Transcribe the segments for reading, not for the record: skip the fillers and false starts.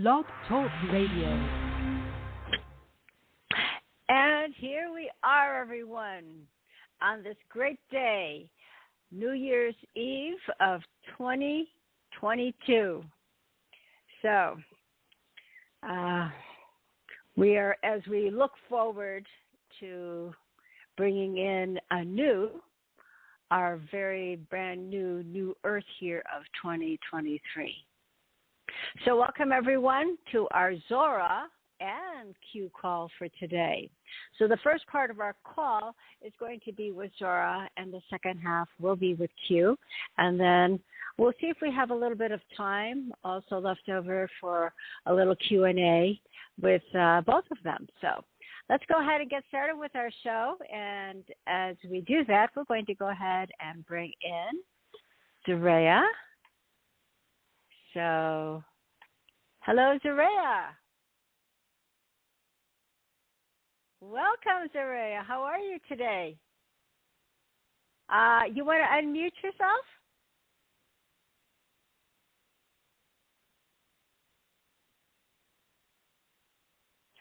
Blog Talk Radio. And here we are, everyone, on this great day, New Year's Eve of 2022. So, as we look forward to bringing in our very brand new Earth year of 2023. So welcome everyone to our Zorra and Q call for today. So the first part of our call is going to be with Zorra, and the second half will be with Q. And then we'll see if we have a little bit of time also left over for a little Q&A with both of them. So let's go ahead and get started with our show. And as we do that, we're going to go ahead and bring in Zaraya. So, hello, Zoraya. Welcome, Zoraya. How are you today? You want to unmute yourself?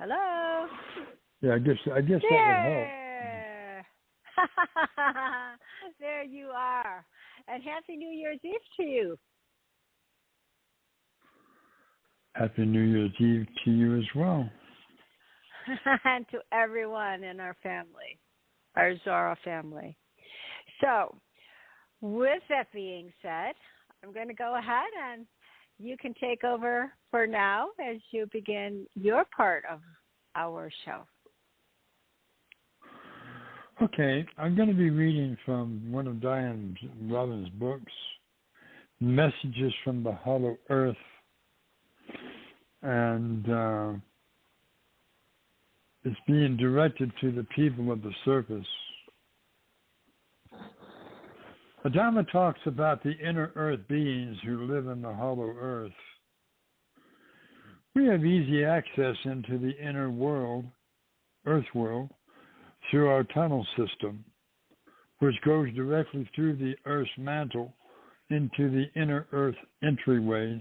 Hello. Yeah, I guess that would help. There you are. And Happy New Year's Eve to you. Happy New Year's Eve to you as well. And to everyone in our family, our Zorra family. So, with that being said, I'm going to go ahead and you can take over for now as you begin your part of our show. Okay, I'm going to be reading from one of Diane Robin's books, Messages from the Hollow Earth. And it's being directed to the people of the surface. Adama talks about the inner earth beings who live in the hollow earth. We have easy access into the inner world, earth world, through our tunnel system, which goes directly through the earth's mantle into the inner earth entryways,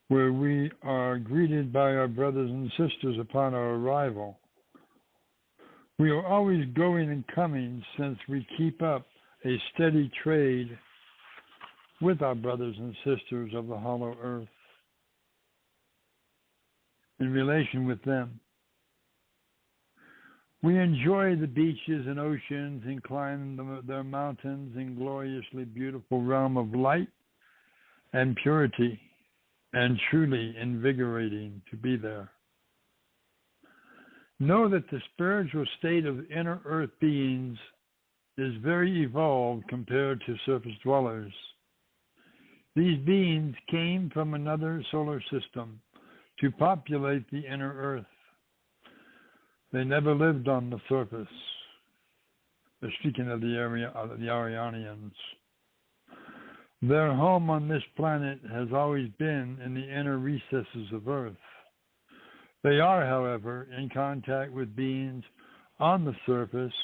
where we are greeted by our brothers and sisters upon our arrival. We are always going and coming since we keep up a steady trade with our brothers and sisters of the hollow earth in relation with them. We enjoy the beaches and oceans and climb their mountains in gloriously beautiful realm of light and purity, and truly invigorating to be there. Know that the spiritual state of inner earth beings is very evolved compared to surface dwellers. These beings came from another solar system to populate the inner earth. They never lived on the surface. They're speaking of the Arianians. Their home on this planet has always been in the inner recesses of Earth. They are, however, in contact with beings on the surface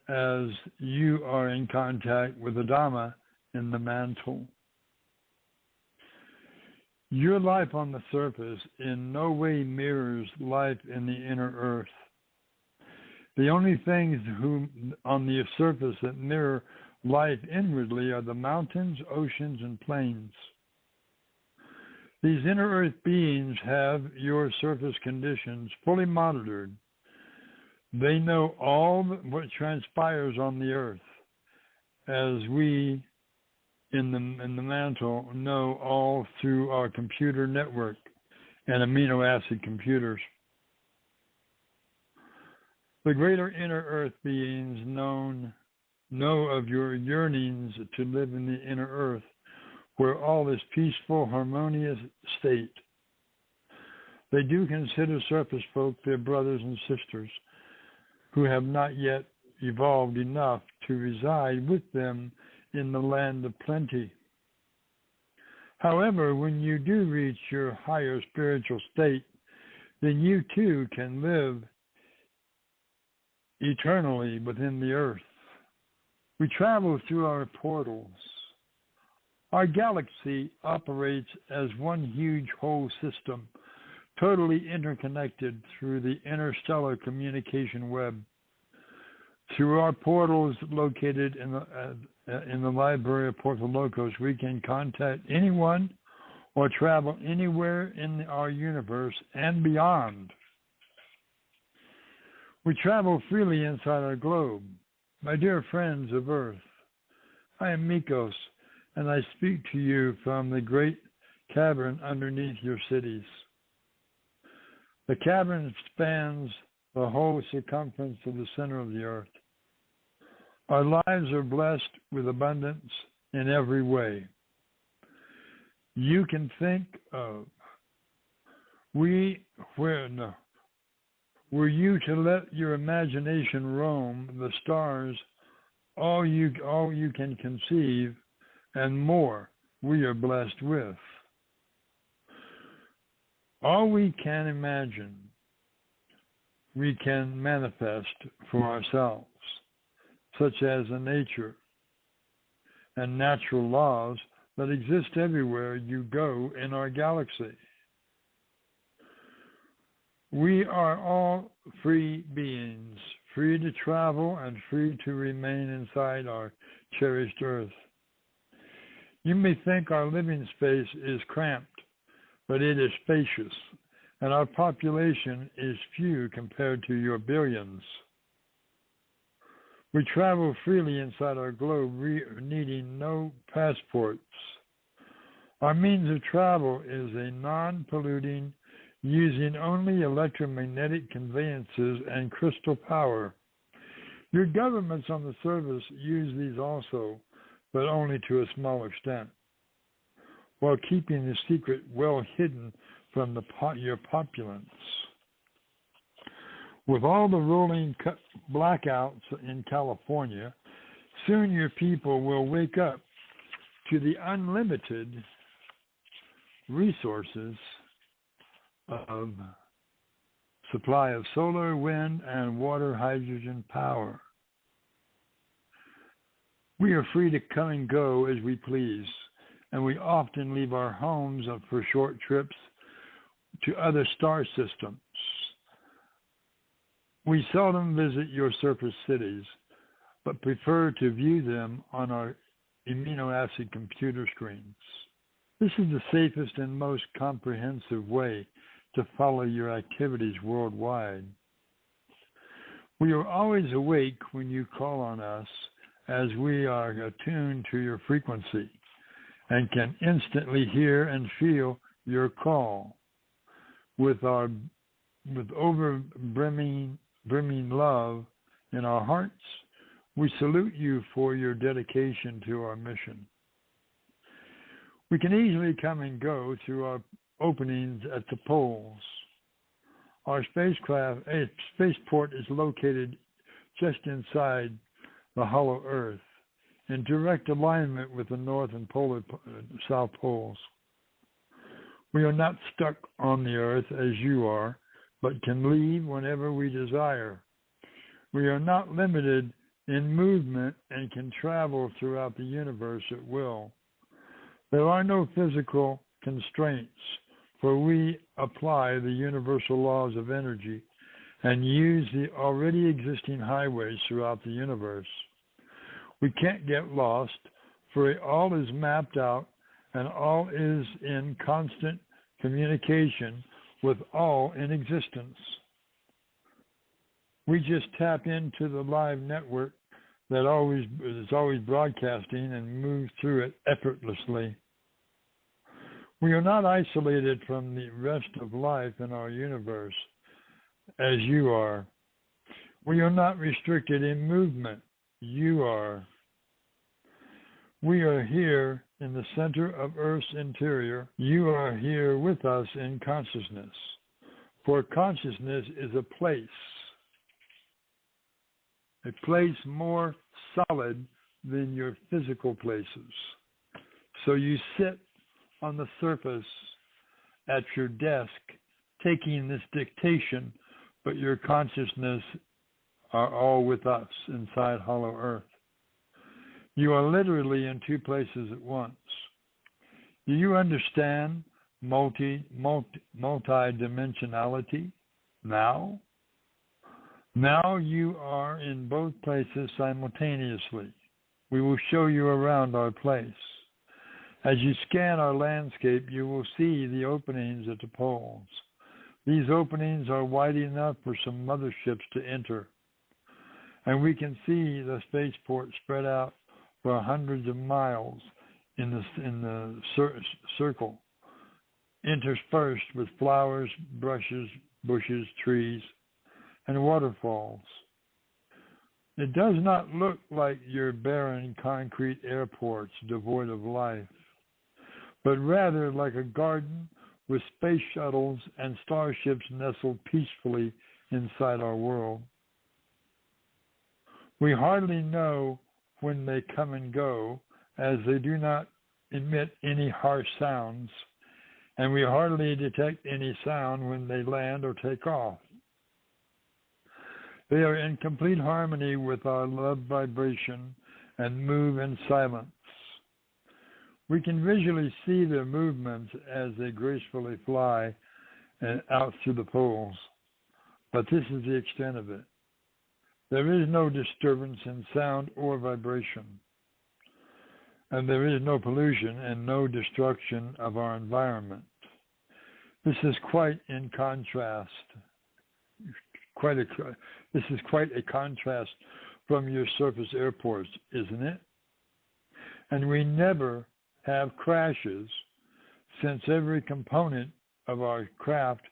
as you are in contact with Adama in the mantle. Your life on the surface in no way mirrors life in the inner Earth. The only things on the surface that mirror life inwardly are the mountains, oceans, and plains. These inner earth beings have your surface conditions fully monitored. They know all what transpires on the earth, as we in the mantle know all through our computer network and amino acid computers. The greater inner earth beings know of your yearnings to live in the inner earth, where all is peaceful, harmonious state. They do consider surface folk their brothers and sisters who have not yet evolved enough to reside with them in the land of plenty. However, when you do reach your higher spiritual state, then you too can live eternally within the earth. We travel through our portals. Our galaxy operates as one huge whole system totally interconnected through the interstellar communication web. Through our portals located in the library of Porto Locos, we can contact anyone or travel anywhere in our universe and beyond. We travel freely inside our globe. My dear friends of Earth, I am Mikos, and I speak to you from the great cavern underneath your cities. The cavern spans the whole circumference of the center of the earth. Our lives are blessed with abundance in every way. You can think of, were you to let your imagination roam the stars, all you can conceive, and more we are blessed with. All we can imagine, we can manifest for ourselves, such as the nature and natural laws that exist everywhere you go in our galaxy. We are all free beings, free to travel and free to remain inside our cherished earth. You may think our living space is cramped, but it is spacious, and our population is few compared to your billions. We travel freely inside our globe, needing no passports. Our means of travel is a non-polluting, using only electromagnetic conveyances and crystal power. Your governments on the surface use these also, but only to a small extent, while keeping the secret well hidden from your populace. With all the rolling blackouts in California, soon your people will wake up to the unlimited resources of supply of solar, wind, and water hydrogen power. We are free to come and go as we please, and we often leave our homes for short trips to other star systems. We seldom visit your surface cities, but prefer to view them on our amino acid computer screens. This is the safest and most comprehensive way to follow your activities worldwide. We are always awake when you call on us, as we are attuned to your frequency and can instantly hear and feel your call. With brimming love in our hearts, we salute you for your dedication to our mission. We can easily come and go through our openings at the poles. Our spaceport is located just inside the hollow Earth, in direct alignment with the North and South poles. We are not stuck on the Earth as you are, but can leave whenever we desire. We are not limited in movement and can travel throughout the universe at will. There are no physical constraints, for we apply the universal laws of energy and use the already existing highways throughout the universe. We can't get lost, for all is mapped out and all is in constant communication with all in existence. We just tap into the live network that is always broadcasting and move through it effortlessly. We are not isolated from the rest of life in our universe as you are. We are not restricted in movement. You are. We are here in the center of Earth's interior. You are here with us in consciousness. For consciousness is a place more solid than your physical places. So you sit on the surface at your desk taking this dictation, but your consciousness are all with us inside hollow Earth. You are literally in two places at once. Do you understand multi-dimensionality now? Now you are in both places simultaneously. We will show you around our place. As you scan our landscape, you will see the openings at the poles. These openings are wide enough for some motherships to enter. And we can see the spaceport spread out for hundreds of miles in the circle, interspersed with flowers, bushes, trees, and waterfalls. It does not look like your barren concrete airports devoid of life, but rather like a garden with space shuttles and starships nestled peacefully inside our world. We hardly know when they come and go, as they do not emit any harsh sounds, and we hardly detect any sound when they land or take off. They are in complete harmony with our love vibration and move in silence. We can visually see their movements as they gracefully fly out through the poles, but this is the extent of it. There is no disturbance in sound or vibration, and there is no pollution and no destruction of our environment. This is quite in contrast. This is quite a contrast from your surface airports, isn't it? And we never have crashes, since every component of our craft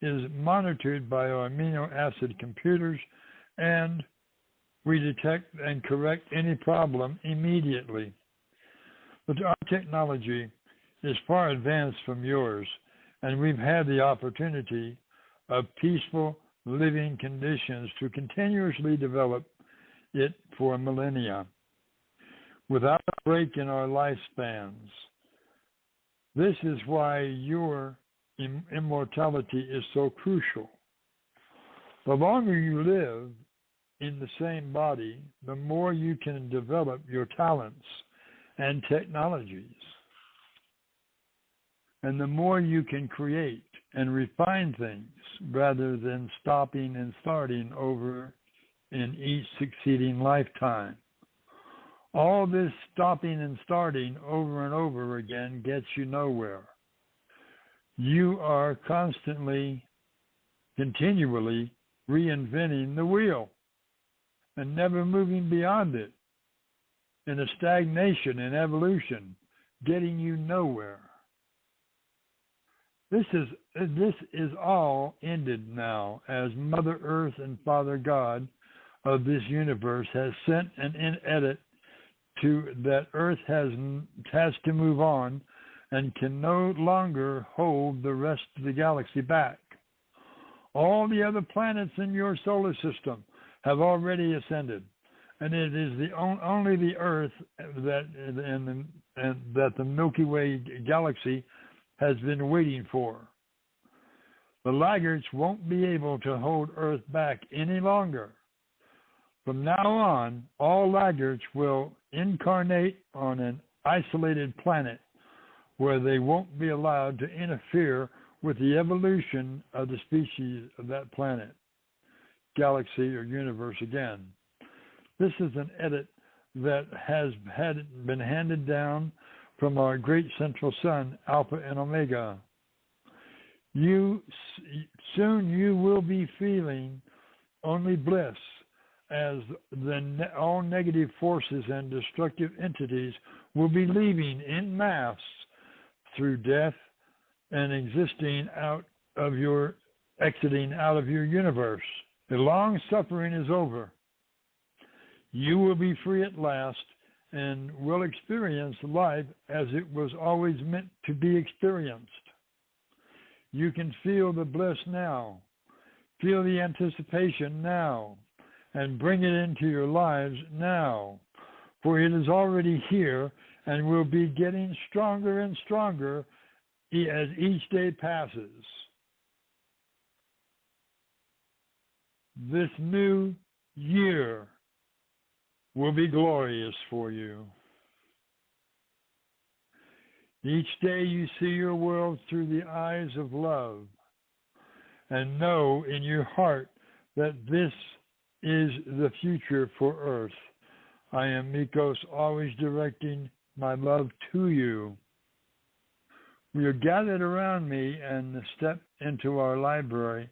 is monitored by our amino acid computers, and we detect and correct any problem immediately. But our technology is far advanced from yours, and we've had the opportunity of peaceful living conditions to continuously develop it for millennia, without a break in our lifespans. This is why your immortality is so crucial. The longer you live in the same body, the more you can develop your talents and technologies, and the more you can create and refine things rather than stopping and starting over in each succeeding lifetime. All this stopping and starting over and over again gets you nowhere. You are continually reinventing the wheel and never moving beyond it, in a stagnation and evolution, getting you nowhere. This is all ended now, as Mother Earth and Father God of this universe has sent an edit to that Earth has to move on and can no longer hold the rest of the galaxy back. All the other planets in your solar system have already ascended, and it is only the Earth that the Milky Way galaxy has been waiting for. The laggards won't be able to hold Earth back any longer. From now on, all laggards will incarnate on an isolated planet where they won't be allowed to interfere with the evolution of the species of that planet, galaxy, or universe again. This is an edit that has been handed down from our great central sun, Alpha and Omega. Soon you will be feeling only bliss, as all negative forces and destructive entities will be leaving en masse through death and exiting out of your universe. The long suffering is over. You will be free at last and will experience life as it was always meant to be experienced. You can feel the bliss now, feel the anticipation now, and bring it into your lives now, for it is already here and will be getting stronger and stronger as each day passes. This new year will be glorious for you. Each day you see your world through the eyes of love, and know in your heart that this is the future for Earth. I am Mikos, always directing my love to you. We are gathered around me and step into our library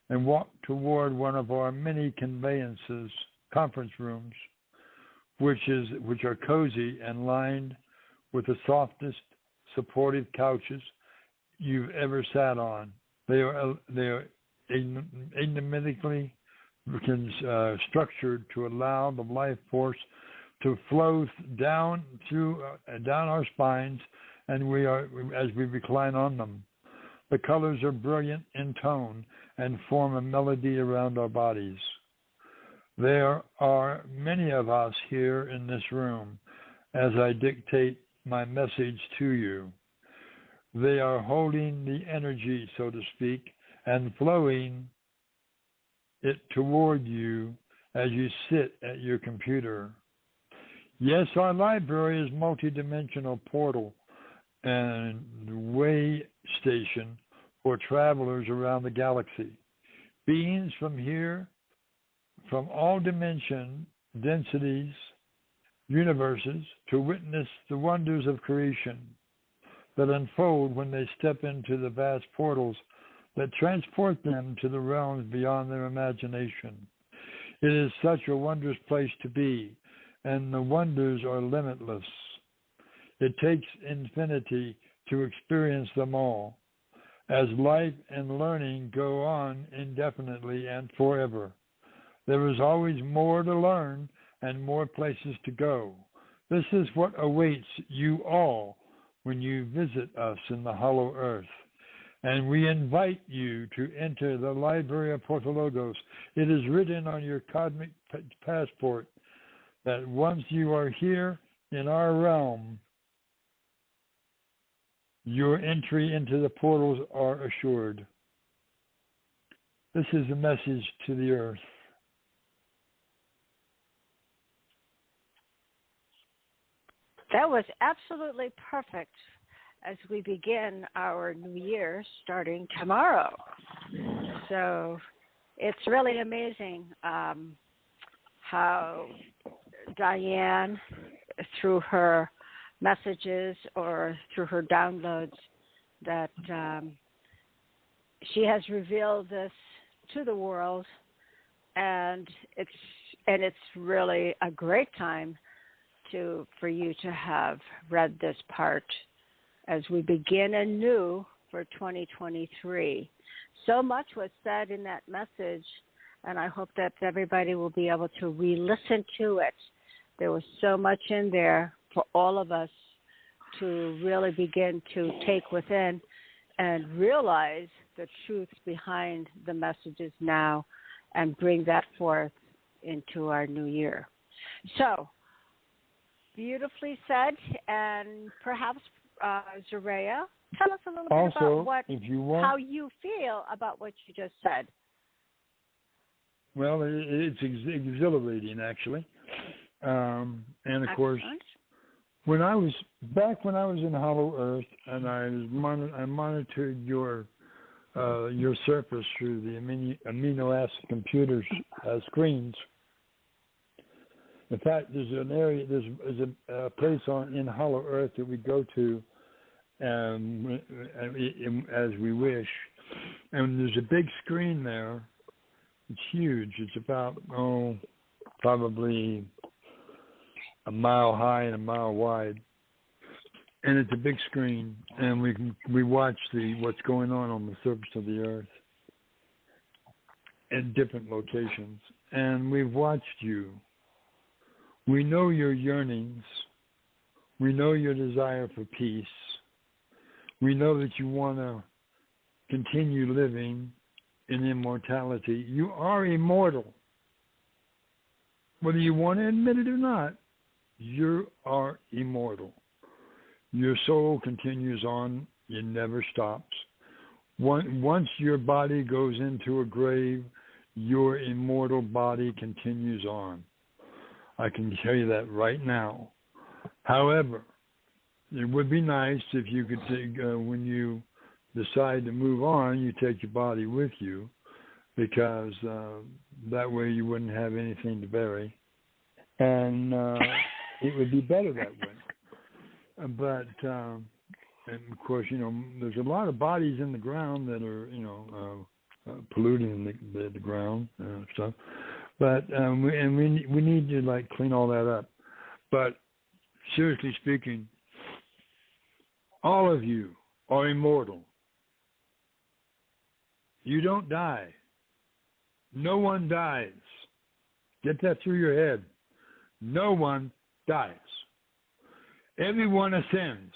and walk toward one of our many conference rooms, which are cozy and lined with the softest, supportive couches you've ever sat on. They are enigmatically structured to allow the life force to flow down our spines, and as we recline on them. The colors are brilliant in tone and form a melody around our bodies. There are many of us here in this room as I dictate my message to you. They are holding the energy, so to speak, and flowing it toward you as you sit at your computer. Yes, our library is a multidimensional portal and way station for travelers around the galaxy. Beings from here, from all densities, universes, to witness the wonders of creation that unfold when they step into the vast portals that transport them to the realms beyond their imagination. It is such a wondrous place to be, and the wonders are limitless. It takes infinity to experience them all, as life and learning go on indefinitely and forever. There is always more to learn and more places to go. This is what awaits you all when you visit us in the hollow earth. And we invite you to enter the Library of Portologos. It is written on your cosmic passport that once you are here in our realm, your entry into the portals are assured. This is a message to the earth. That was absolutely perfect as we begin our new year starting tomorrow. So it's really amazing how Diane, through her messages or through her downloads, that she has revealed this to the world, and it's really a great time for you to have read this part as we begin anew for 2023. So much was said in that message, and I hope that everybody will be able to re-listen to it. There was so much in there for all of us to really begin to take within and realize the truths behind the messages now and bring that forth into our new year. So, beautifully said, and perhaps Zaraya, tell us a little bit about how you feel about what you just said. Well, it's exhilarating, actually, and of Excellent. course, when I was in Hollow Earth, and I monitored your surface through the amino acid computer screens. In fact, there's an area, there's a place in Hollow Earth that we go to as we wish, and there's a big screen there. It's huge. It's about probably a mile high and a mile wide, and it's a big screen, and we watch what's going on the surface of the Earth at different locations, and we've watched you. We know your yearnings. We know your desire for peace. We know that you want to continue living in immortality. You are immortal. Whether you want to admit it or not, you are immortal. Your soul continues on. It never stops. Once your body goes into a grave, your immortal body continues on. I can tell you that right now. However, it would be nice if you could take, when you decide to move on, you take your body with you, because that way you wouldn't have anything to bury, and it would be better that way. But and of course, there's a lot of bodies in the ground that are, polluting the ground and stuff. But we need to clean all that up. But seriously speaking, all of you are immortal. You don't die. No one dies. Get that through your head. No one dies. Everyone ascends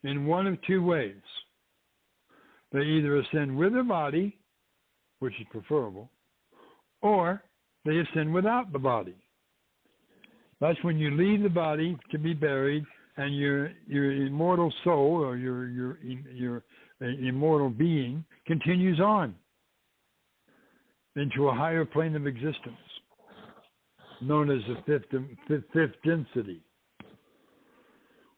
in one of two ways. They either ascend with their body, which is preferable, or they ascend without the body. That's when you leave the body to be buried, and your immortal soul, or your immortal being, continues on into a higher plane of existence, known as the fifth density.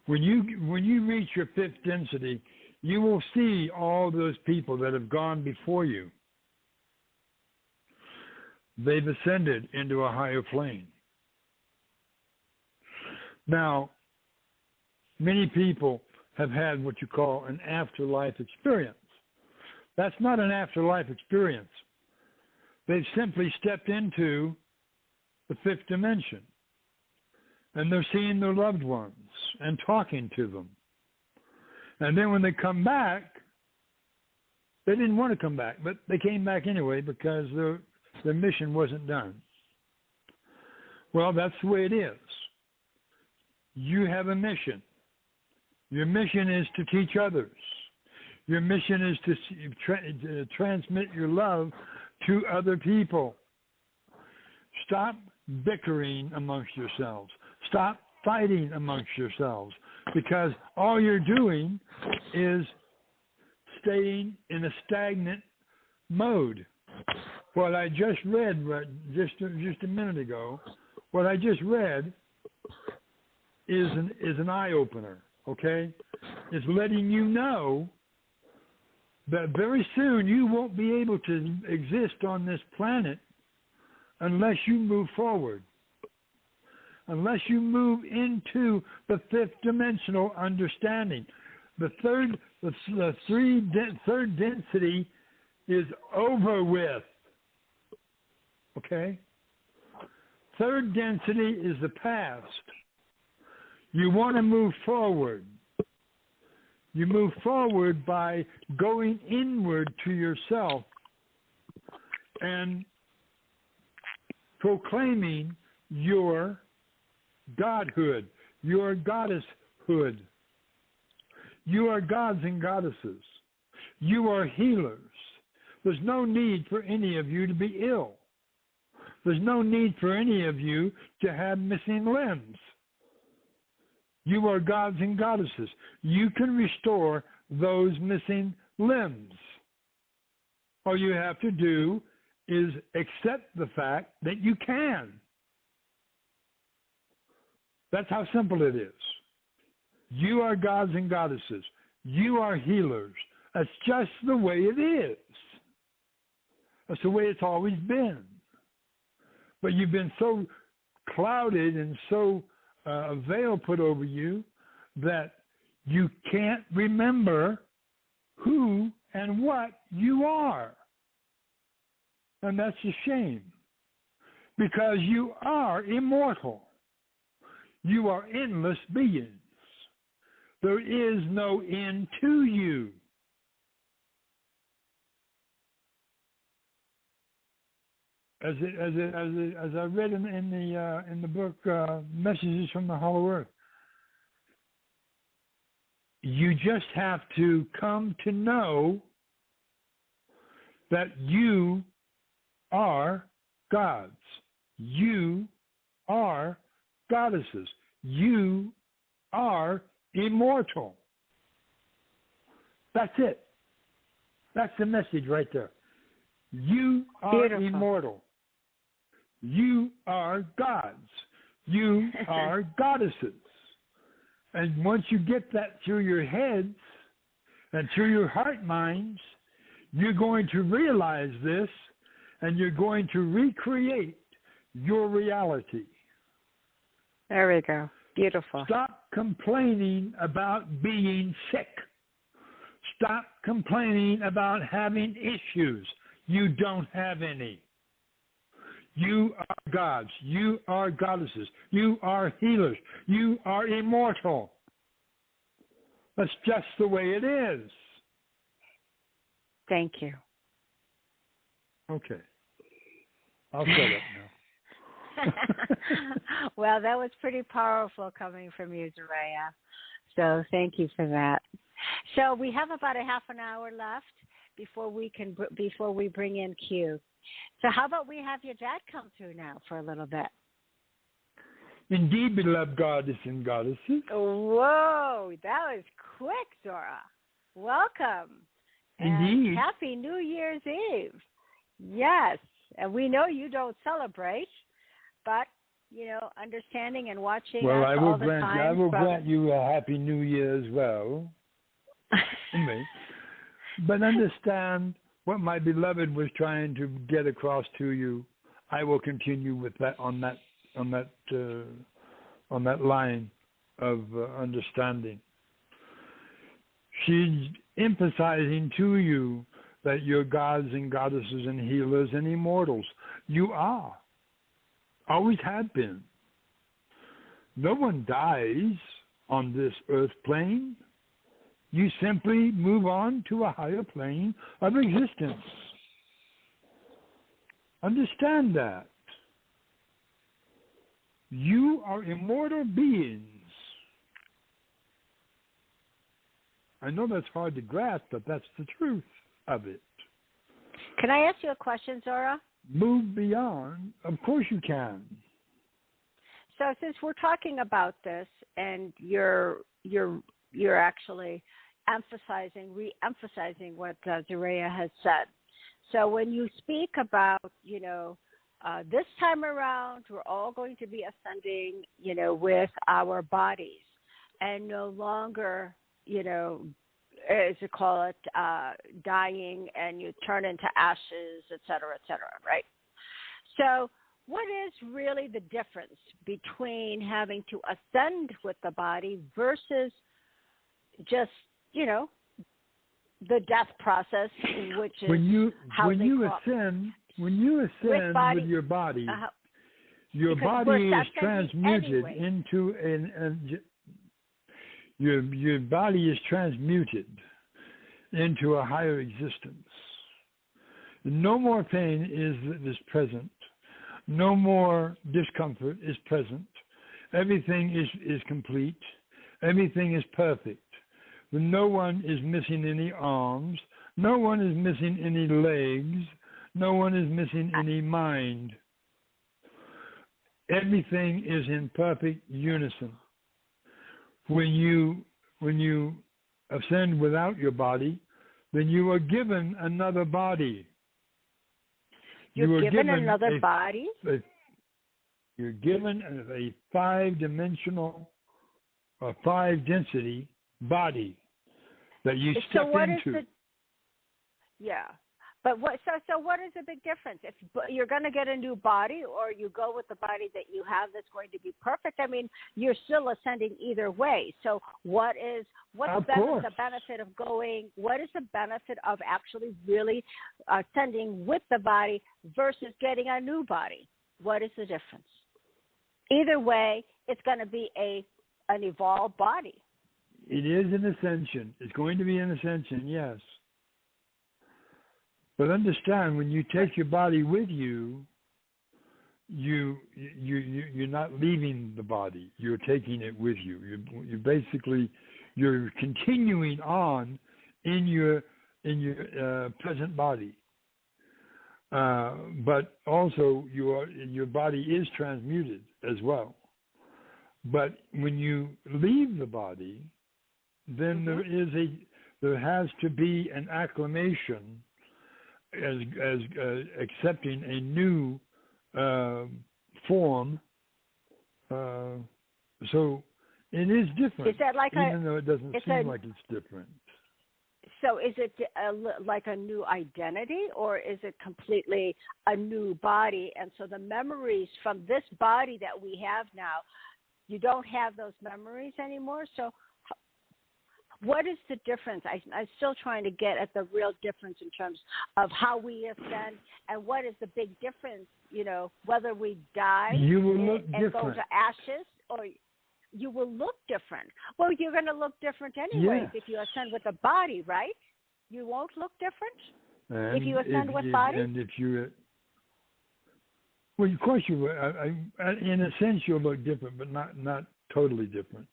When you reach your fifth density, you will see all those people that have gone before you. They've ascended into a higher plane. Now, many people have had what you call an afterlife experience. That's not an afterlife experience. They've simply stepped into the fifth dimension, and they're seeing their loved ones and talking to them. And then when they come back, they didn't want to come back, but they came back anyway because their mission wasn't done. Well, that's the way it is. You have a mission. Your mission is to teach others. Your mission is to transmit your love to other people. Stop bickering amongst yourselves. Stop fighting amongst yourselves, because all you're doing is staying in a stagnant mode. What I just read just a minute ago, what I just read is an eye-opener, okay? It's letting you know that very soon you won't be able to exist on this planet unless you move forward, unless you move into the fifth dimensional understanding. The third density is over with, okay? Third density is the past. You want to move forward. You move forward by going inward to yourself and proclaiming your godhood, your goddesshood. You are gods and goddesses. You are healers. There's no need for any of you to be ill. There's no need for any of you to have missing limbs. You are gods and goddesses. You can restore those missing limbs. All you have to do is accept the fact that you can. That's how simple it is. You are gods and goddesses. You are healers. That's just the way it is. That's the way it's always been. But you've been so clouded and so a veil put over you that you can't remember who and what you are. And that's a shame, because you are immortal. You are endless beings. There is no end to you. As I read in the book Messages from the Hollow Earth, you just have to come to know that you are gods. You are goddesses. You are immortal. That's it. That's the message right there. You are Beautiful. Immortal. You are gods. You are goddesses. And once you get that through your heads and through your heart minds, you're going to realize this, and you're going to recreate your reality. There we go. Beautiful. Stop complaining about being sick. Stop complaining about having issues. You don't have any. You are gods. You are goddesses. You are healers. You are immortal. That's just the way it is. Thank you. Okay. I'll shut up now. Well, that was pretty powerful coming from you, Zaraya. So thank you for that. So we have about a half an hour left before we bring in Q. So how about we have your dad come through now for a little bit? Indeed, beloved goddess and goddesses. Whoa, that was quick, Zorra. Welcome. Indeed. And Happy New Year's Eve. Yes. And we know you don't celebrate, but, understanding and watching well, us all the time. I will grant you a Happy New Year as well. But understand what my beloved was trying to get across to you. I will continue with that on that line of understanding. She's emphasizing to you that you're gods and goddesses and healers and immortals. You are. Always have been. No one dies on this earth plane. You simply move on to a higher plane of existence. Understand that. You are immortal beings. I know that's hard to grasp, but that's the truth of it. Can I ask you a question, Zorra? Move beyond. Of course you can. So since we're talking about this, and you're actually re-emphasizing what Zaraya has said. So when you speak about, this time around, we're all going to be ascending, with our bodies, and no longer, as you call it, dying, and you turn into ashes, et cetera, right? So what is really the difference between having to ascend with the body versus just, the death process, which is when you ascend with your body, your body is transmuted into your body is transmuted into a higher existence. No more pain is present. No more discomfort is present. Everything is complete. Everything is perfect. No one is missing any arms. No one is missing any legs. No one is missing any mind. Everything is in perfect unison. When you ascend without your body, then you are given another body. You're given another body? You're given a 5-dimensional, 5-density body that you step into. But so what is the big difference? If you're going to get a new body, or you go with the body that you have that's going to be perfect, I mean, you're still ascending either way. So what's the benefit of going? What is the benefit of actually really ascending with the body versus getting a new body? What is the difference? Either way, it's going to be an evolved body. It is an ascension. It's going to be an ascension, yes. But understand, when you take your body with you, you're not leaving the body. You're taking it with you. You're continuing on in your present body. But also your body is transmuted as well. But when you leave the body, then there has to be an acclimation as accepting a new form. So It is different. Is that like even though it doesn't seem like it's different. So is it like a new identity, or is it completely a new body? And so the memories from this body that we have now, you don't have those memories anymore. So what is the difference? I'm still trying to get at the real difference in terms of how we ascend, and what is the big difference, whether we die and go to ashes, or you will look different. Well, you're going to look different anyways if you ascend with a body, right? You won't look different if you ascend with body? And if you... Well, of course you will. In a sense, you'll look different, but not totally different.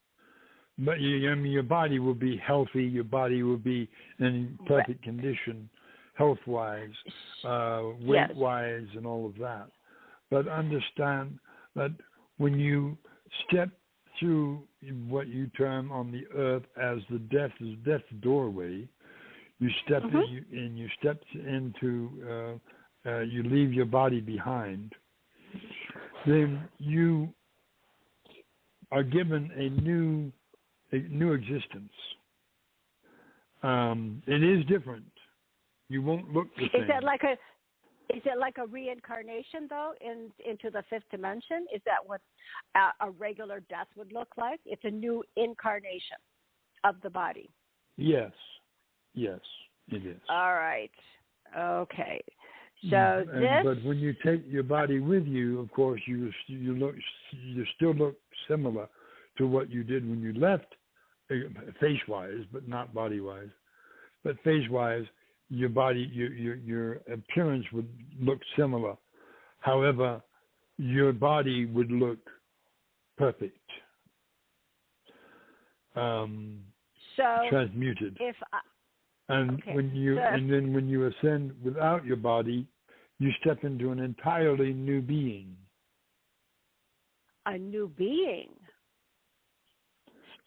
But your body will be healthy. Your body will be in perfect condition, health-wise, weight-wise, and all of that. But understand that when you step through what you term on the earth as the death doorway, you step in. You step into. You leave your body behind. Then you are given a new existence. It is different. You won't look the same. Is it like a reincarnation, though, into the fifth dimension? Is that what a regular death would look like? It's a new incarnation of the body. Yes, it is. All right. Okay. So but when you take your body with you, of course, you still look similar to what you did when you left, face-wise, but not body-wise. But face-wise, your body, your appearance would look similar. However, your body would look perfect, transmuted. And then when you ascend without your body, you step into an entirely new being. A new being.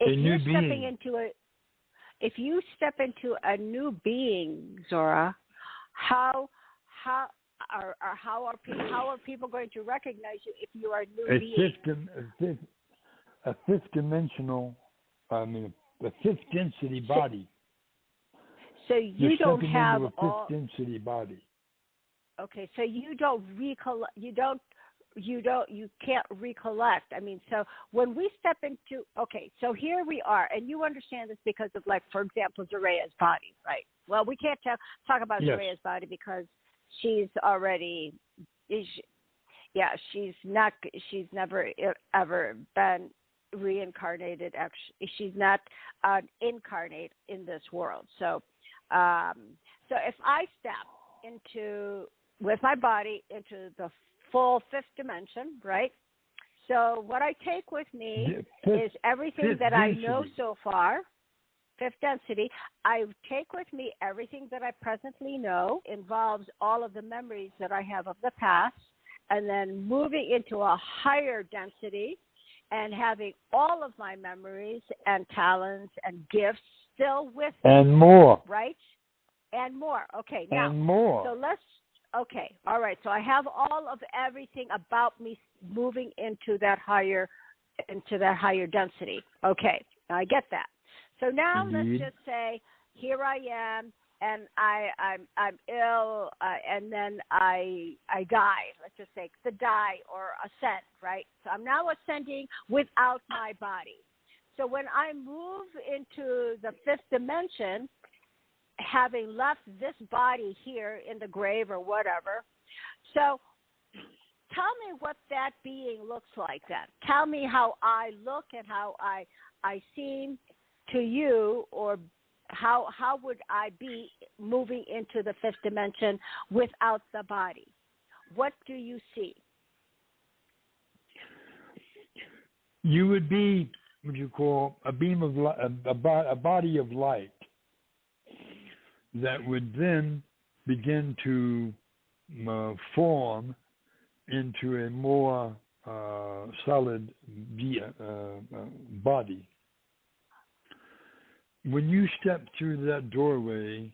If you step into a new being, Zorra, how are people going to recognize you if you are a new being? A fifth density body. So you don't have a fifth density body. Okay, so you don't recollect. You can't recollect. I mean, so when we step into, so here we are, and you understand this because of, like, for example, Zaraya's body, right? Well, we can't talk about Zaraya's body because she's already, she's never ever been reincarnated. Actually, she's not incarnate in this world. So if I step with my body into the full fifth dimension, right? So what I take with me is everything that I know so far, fifth density. I take with me everything that I presently know, involves all of the memories that I have of the past, and then moving into a higher density and having all of my memories and talents and gifts still with me. And more. Right? And more. Okay, now. And more. So okay, all right. So I have all of everything about me moving into that higher density. Okay, now I get that. So now let's just say here I am, and I'm ill, and then I die. Let's just say the die or ascend, right? So I'm now ascending without my body. So when I move into the fifth dimension, having left this body here in the grave or whatever. So tell me what that being looks like then. Tell me how I look and how I seem to you, or how would I be moving into the fifth dimension without the body? What do you see? You would be what you call a beam of light, a body of light, that would then begin to form into a more solid body. When you step through that doorway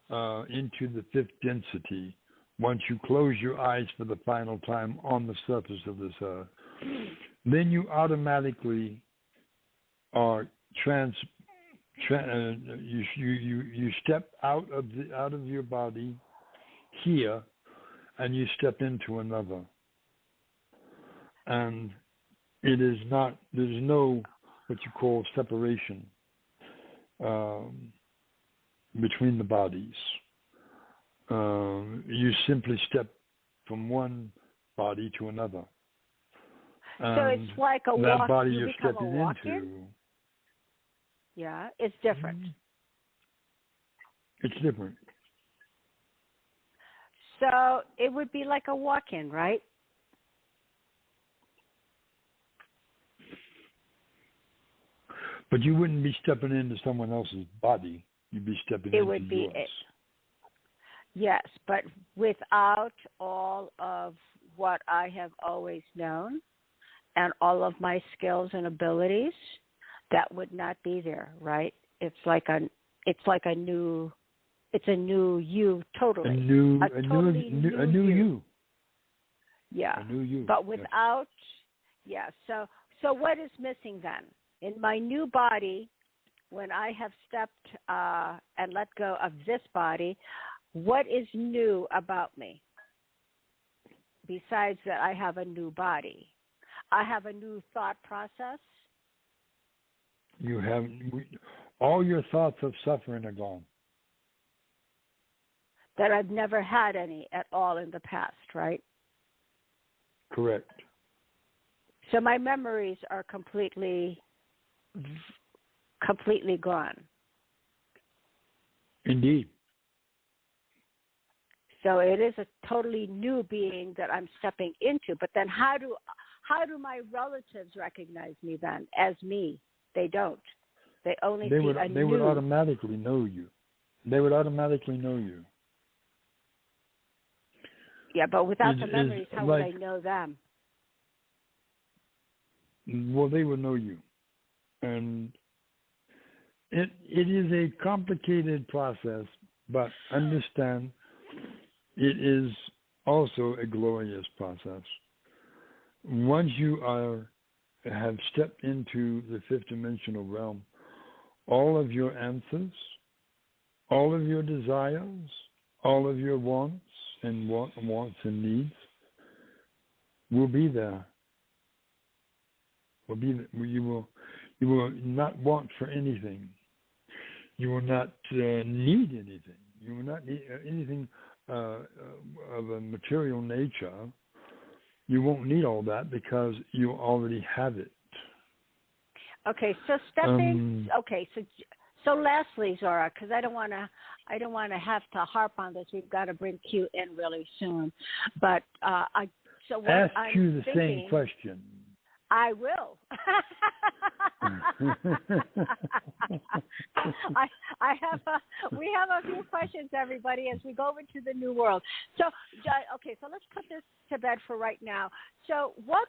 into the fifth density, once you close your eyes for the final time on the surface of this earth, then you automatically are you step out of your body here, and you step into another, and it is not. There's no what you call separation between the bodies. You simply step from one body to another. So it's like a that walk. body You you're become stepping a walk-in? into. Yeah, it's different. It's different. So it would be like a walk-in, right? But you wouldn't be stepping into someone else's body. You'd be stepping It into would be yours. it. Yes, but without all of what I have always known and all of my skills and abilities, that would not be there, right? It's a new you totally. A new you. Yeah. A new you. But without, So what is missing then? In my new body, when I have stepped and let go of this body, what is new about me? Besides that, I have a new body. I have a new thought process. You have all your thoughts of suffering are gone. That I've never had any at all in the past, right? Correct. So my memories are completely gone. Indeed. So it is a totally new being that I'm stepping into. But then how do my relatives recognize me then as me? They don't. They only see a new. They would automatically know you. They would automatically know you. Yeah, but without the memories, how would I know them? Well, they would know you. And it is a complicated process, but understand it is also a glorious process. Once you have stepped into the fifth dimensional realm, all of your answers, all of your desires, all of your wants and needs will be there. You will not want for anything. You will not need anything. You will not need anything of a material nature. You won't need all that because you already have it. Okay, so stepping. So lastly, Zorra, because I don't want to have to harp on this. We've got to bring Q in really soon. But ask you the same question. I will. We have a few questions, everybody, as we go over to the new world. So let's put this to bed for right now. So what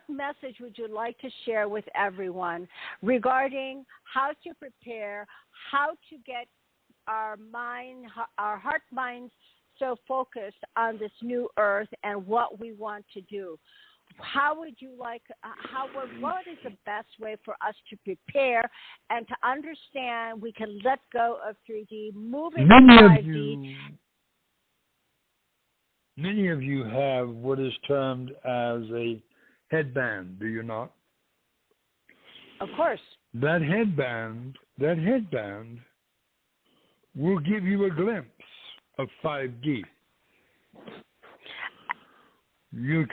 message would you like to share with everyone regarding how to prepare, how to get our heart minds so focused on this new earth and what we want to do? What is the best way for us to prepare and to understand we can let go of 3D, move into 5D? Many of you have what is termed as a headband, do you not? Of course. That headband will give you a glimpse of 5D. You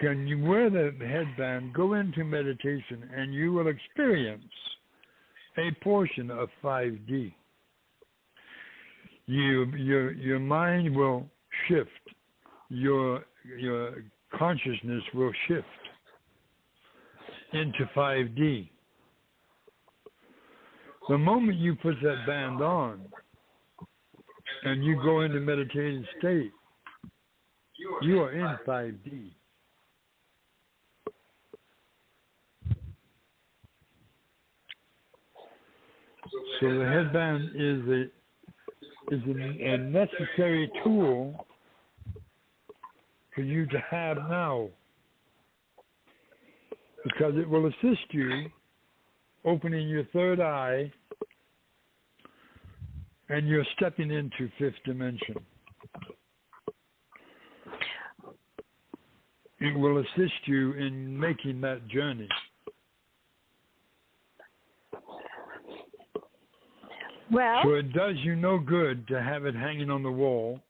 wear the headband, go into meditation, and you will experience a portion of 5D. Your mind will shift. Your consciousness will shift into 5D. The moment you put that band on and you go into meditative state, you are in 5D. So the headband is a necessary tool for you to have now, because it will assist you opening your third eye, and you're stepping into fifth dimension. It will assist you in making that journey. Well, so it does you no good to have it hanging on the wall.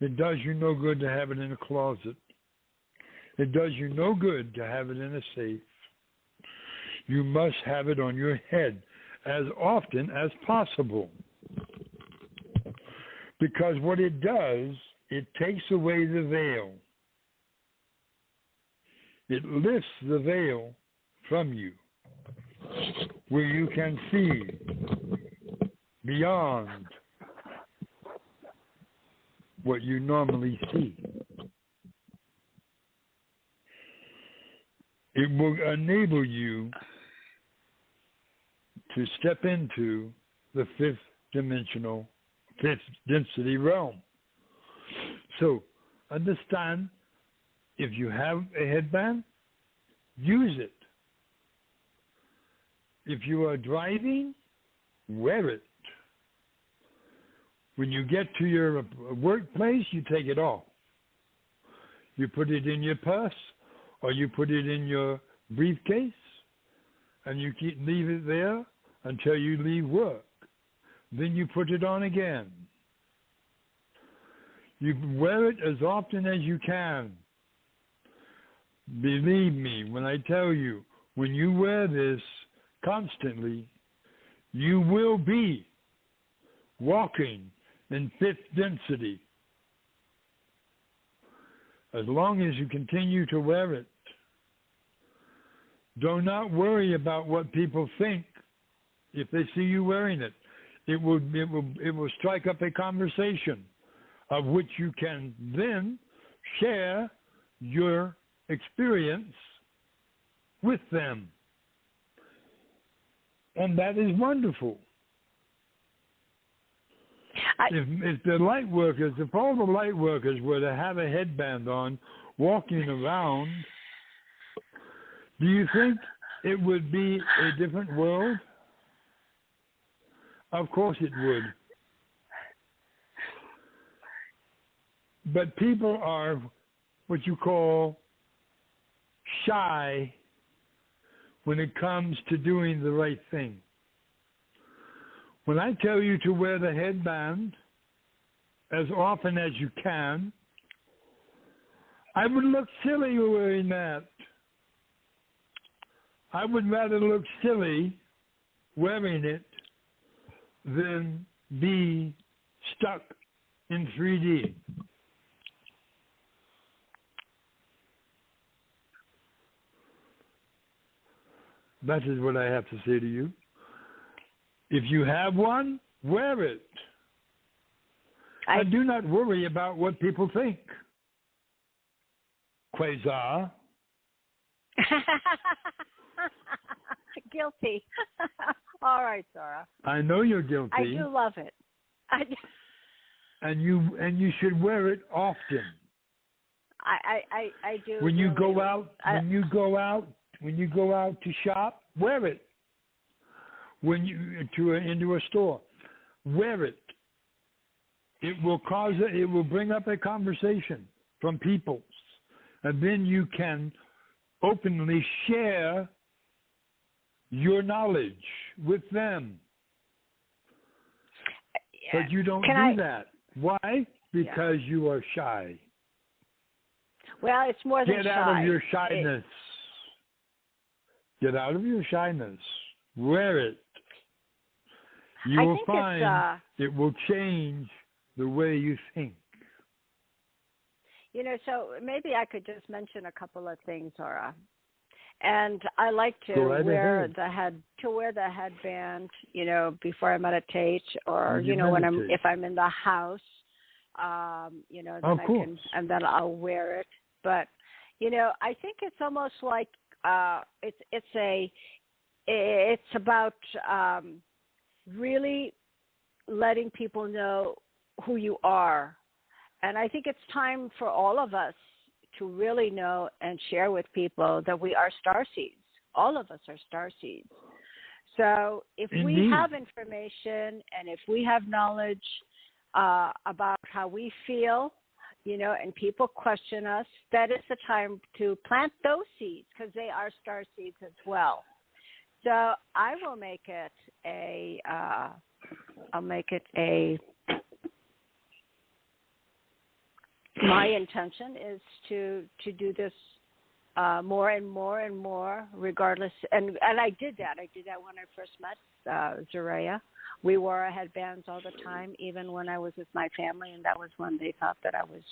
It does you no good to have it in a closet. It does you no good to have it in a safe. You must have it on your head as often as possible. Because what it does, it takes away the veil. It lifts the veil from you, where you can see beyond what you normally see. It will enable you to step into the fifth density realm. So, understand, if you have a headband, use it. If you are driving, wear it. When you get to your workplace, you take it off. You put it in your purse, or you put it in your briefcase, and you leave it there until you leave work. Then you put it on again. You wear it as often as you can. Believe me when I tell you, when you wear this constantly, you will be walking in fifth density. As long as you continue to wear it. Do not worry about what people think if they see you wearing it. It will strike up a conversation of which you can then share your experience with them. And that is wonderful. If the light workers, if all the light workers were to have a headband on, walking around, do you think it would be a different world? Of course it would. But people are what you call shy when it comes to doing the right thing. When I tell you to wear the headband as often as you can, I would look silly wearing that. I would rather look silly wearing it than be stuck in 3D. That is what I have to say to you. If you have one, wear it. I do not worry about what people think. Quasar. Guilty. All right, Zorra. I know you're guilty. I do love it. And you should wear it often. I do. When you really, go out, when you go out to shop, wear it. When you into a store, wear it. It will bring up a conversation from people, and then you can openly share your knowledge with them. But you don't do that. Why? Because you are shy. Well, it's more than shy. Get out of your shyness. Get out of your shyness. Wear it. You will find it will change the way you think. You know, so maybe I could just mention a couple of things, Zorra. And I like to wear the headband, you know, before I meditate, or if I'm in the house, you know, then then I'll wear it. But you know, I think it's almost like it's about really letting people know who you are. And I think it's time for all of us to really know and share with people that we are starseeds. All of us are starseeds. So if we have information and if we have knowledge about how we feel, and people question us, that is the time to plant those seeds because they are star seeds as well. So I will make it my intention is to do this more and more and more, regardless. And I did that. I did that when I first met Zaraya. We wore our headbands all the time, even when I was with my family, and that was when they thought that I was,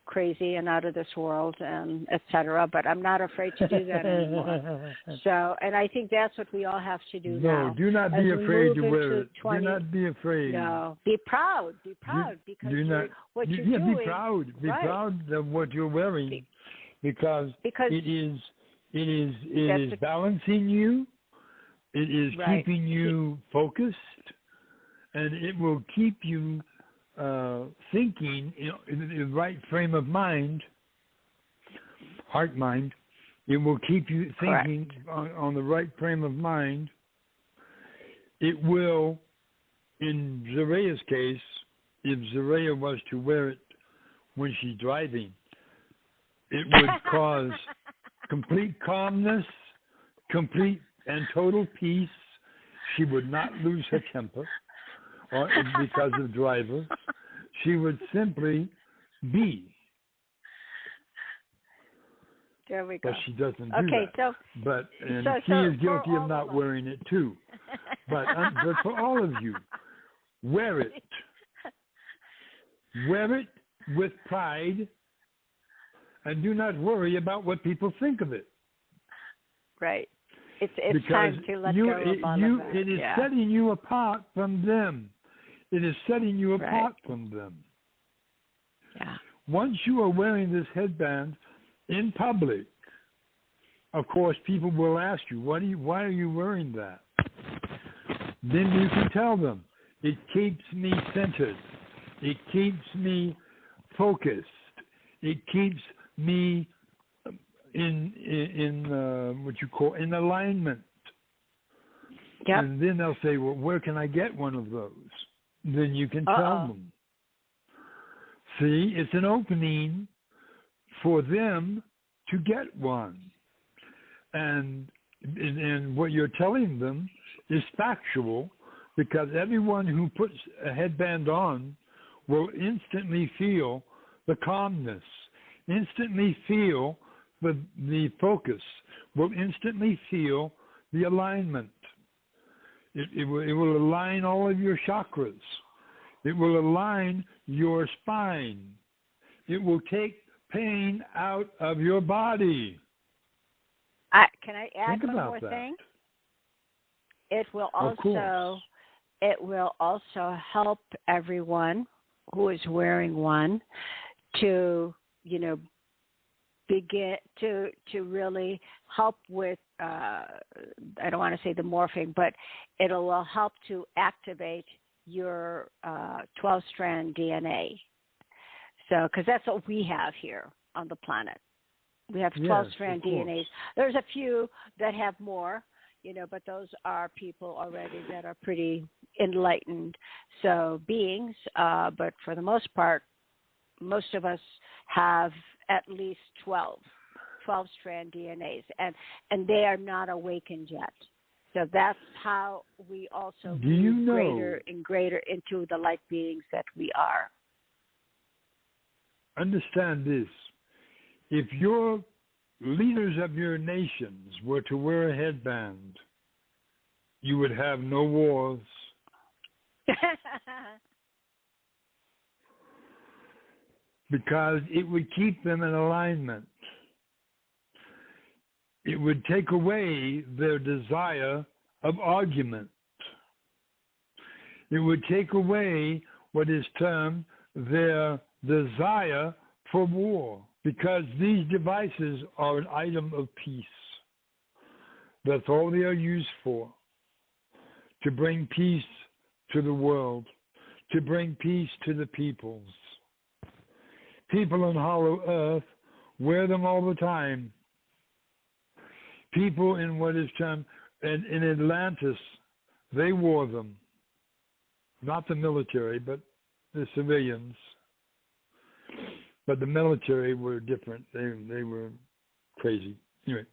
crazy and out of this world and et cetera. But I'm not afraid to do that anymore. So, and I think that's what we all have to do now. No, do not be afraid to wear it. Do not be afraid. No, be proud. Be proud because what you're doing. Be proud. Be proud of what you're wearing because it is balancing you. It is keeping you focused, and it will keep you thinking in the right frame of mind, heart, mind. It will keep you thinking on the right frame of mind. It will, in Zaraya's case, if Zaraya was to wear it when she's driving, it would cause complete calmness, complete and total peace. She would not lose her temper because of drivers. She would simply be. There we go. But she doesn't do that. She is guilty of not wearing it too. But for all of you, wear it. Wear it with pride, and do not worry about what people think of it. Right. It's time to let go of all of that. It is setting you apart from them. It is setting you apart from them. Yeah. Once you are wearing this headband in public, of course, people will ask you, why are you wearing that? Then you can tell them, it keeps me centered. It keeps me focused. It keeps me in what you call in alignment. Yep. And then they'll say, well, where can I get one of those? Then you can tell them. See, it's an opening for them to get one. And what you're telling them is factual, because everyone who puts a headband on will instantly feel the calmness, instantly feel the focus, will instantly feel the alignment. It will align all of your chakras. It will align your spine. It will take pain out of your body. Can I add one more thing? It will also help everyone who is wearing one to, begin to really help with, I don't want to say the morphing, but it will help to activate your 12-strand DNA. So, because that's what we have here on the planet. We have 12-strand DNAs. There's a few that have more, but those are people already that are pretty enlightened beings. But for the most part, most of us have at least 12-strand DNAs, and they are not awakened yet. So that's how we also move greater and greater into the light beings that we are. Understand this. If your leaders of your nations were to wear a headband, you would have no wars. Because it would keep them in alignment. It would take away their desire of argument. It would take away what is termed their desire for war, because these devices are an item of peace. That's all they are used for, to bring peace to the world, to bring peace to the peoples. People on hollow earth wear them all the time. people in what is termed, in Atlantis, they wore them. Not the military, but the civilians. But the military were different. They were crazy. Anyway,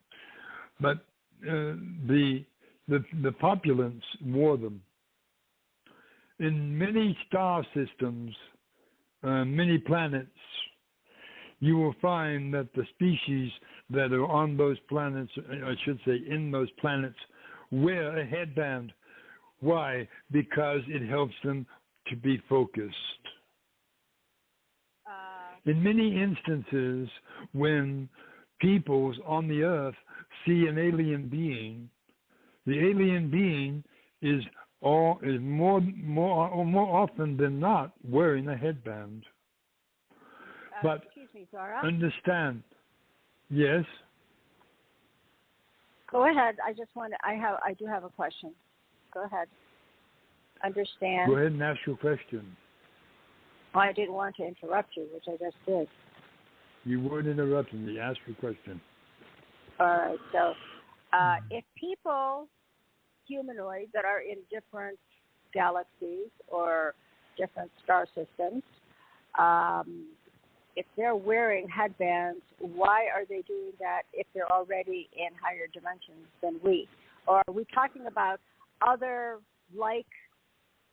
but the populace wore them. In many star systems, many planets, you will find that the species that are on those planets, I should say in those planets, wear a headband. Why? Because it helps them to be focused. In many instances, when peoples on the earth see an alien being, the alien being is more often than not wearing a headband. But excuse me, Zorra. Understand? Yes. Go ahead. I do have a question. Go ahead. Understand. Go ahead and ask your question. Well, I didn't want to interrupt you, which I just did. You weren't interrupting me. Ask your question. All right. So, if people, humanoids that are in different galaxies or different star systems, if they're wearing headbands, why are they doing that if they're already in higher dimensions than we? Or are we talking about other like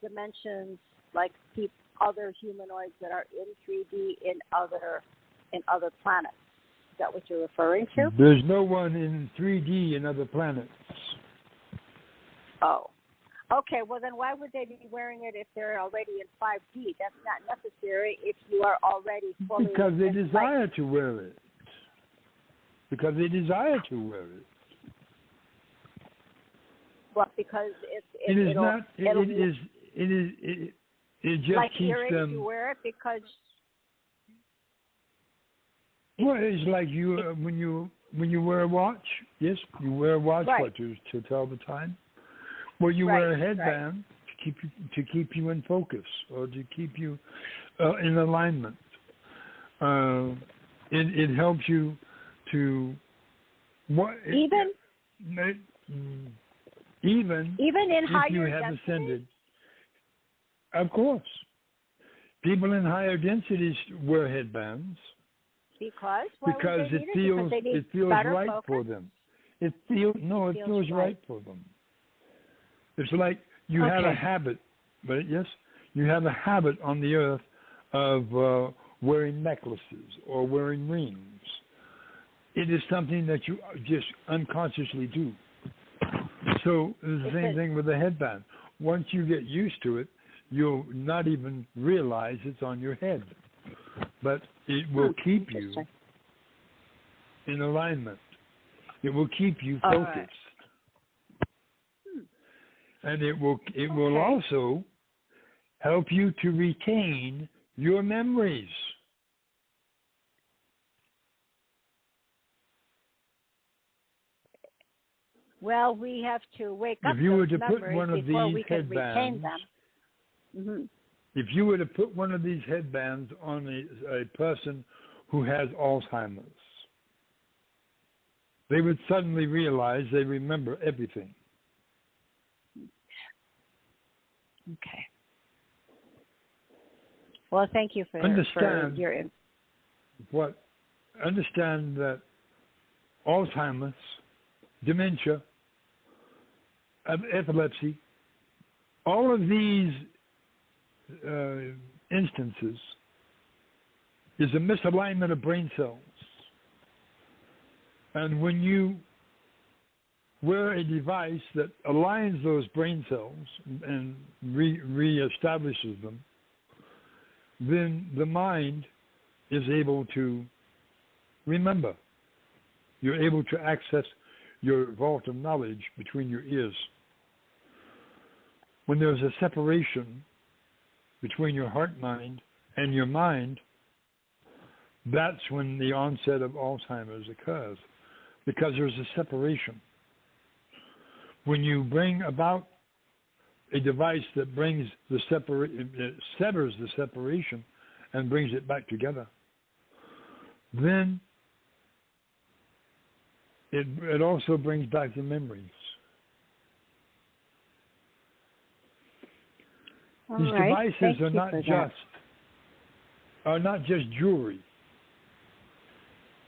dimensions, like other humanoids that are in 3D in other planets? Is that what you're referring to? There's no one in 3D in other planets. Oh. Okay, well then why would they be wearing it if they're already in 5D? That's not necessary if you are already fully... Because they desire to wear it. Because they desire to wear it. Well, because it just like keeps earrings, them... you wear it because... Well, it's like when you wear a watch. Yes, you wear a watch right. to tell the time. Well, you wear a headband to keep you in focus or to keep you in alignment. It helps you to even in higher if you have densities? ascended. Of course, people in higher densities wear headbands because it feels right focus? for them. It feels right for them. It's like you have a habit, but yes, you have a habit on the earth of wearing necklaces or wearing rings. It is something that you just unconsciously do. So it's the same thing with the headband. Once you get used to it, you'll not even realize it's on your head. But it will keep you in alignment. It will keep you focused. Right. And it will also help you to retain your memories. Well, we have to wake up if you were those to put memories one of before these we can headbands, retain them. Mm-hmm. If you were to put one of these headbands on a person who has Alzheimer's, they would suddenly realize they remember everything. Okay. Well, thank you for your Understand that Alzheimer's, dementia, epilepsy, all of these instances is a misalignment of brain cells. And when you wear a device that aligns those brain cells and reestablishes them, then the mind is able to remember. You're able to access your vault of knowledge between your ears. When there's a separation between your heart mind and your mind, that's when the onset of Alzheimer's occurs, because there's a separation. When you bring about a device that brings severs the separation and brings it back together, then it also brings back the memories. These devices are not just jewelry.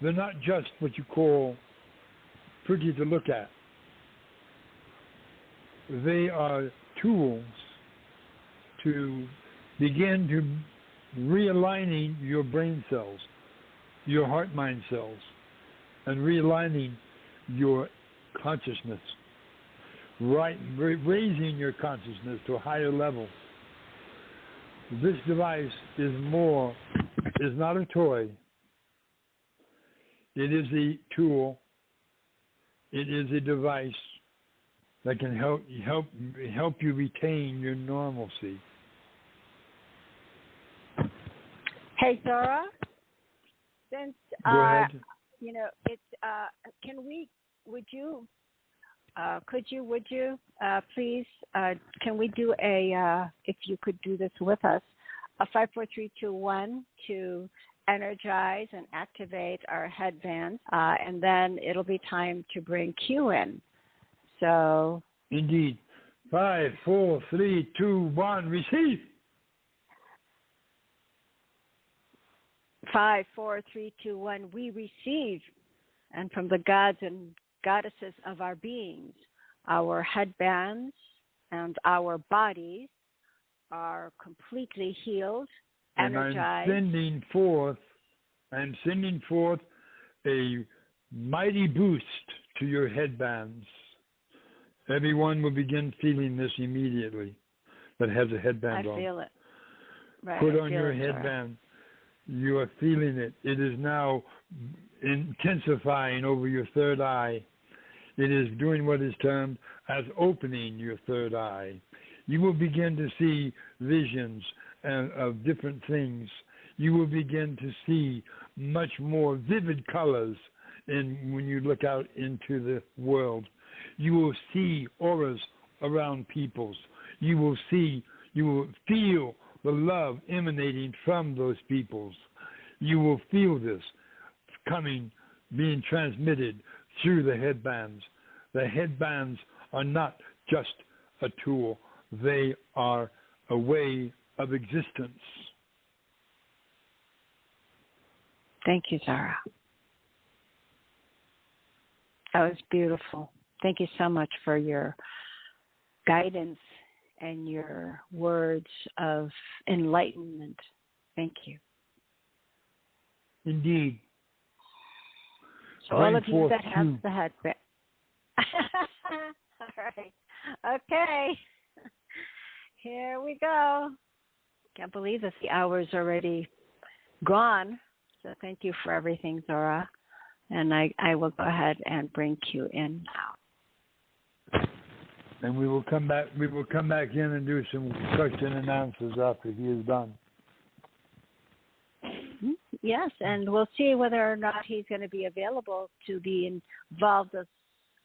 They're not just what you call pretty to look at. They are tools to begin to realigning your brain cells, your heart-mind cells, and realigning your consciousness, raising your consciousness to a higher level. This device is not a toy. It is a tool. It is a device that can help you retain your normalcy. Hey, Zorra, since Go ahead. would you please, can we do if you could do this with us, a 5, 4, 3, 2, 1 to energize and activate our headbands, and then it'll be time to bring Q in. So. Indeed. 5, 4, 3, 2, 1, receive. 5, 4, 3, 2, 1, we receive. And from the gods and goddesses of our beings, our headbands and our bodies are completely healed, energized. And I'm sending forth a mighty boost to your headbands. Everyone will begin feeling this immediately that has a headband on. I feel it. Right, Put on your headband. Sorry. You are feeling it. It is now intensifying over your third eye. It is doing what is termed as opening your third eye. You will begin to see visions of different things. You will begin to see much more vivid colors when you look out into the world. You will see auras around peoples. You will feel the love emanating from those peoples. You will feel this being transmitted through the headbands. The headbands are not just a tool. They are a way of existence. Thank you, Zorra. That was beautiful. Thank you so much for your guidance and your words of enlightenment. Thank you. Indeed. So all of you that have the headband. All right. Okay. Here we go. Can't believe that the hour's already gone. So thank you for everything, Zorra. And I will go ahead and bring Q in now. And we will come back. We will come back in and do some question and answers after he is done. Yes, and we'll see whether or not he's going to be available to be involved as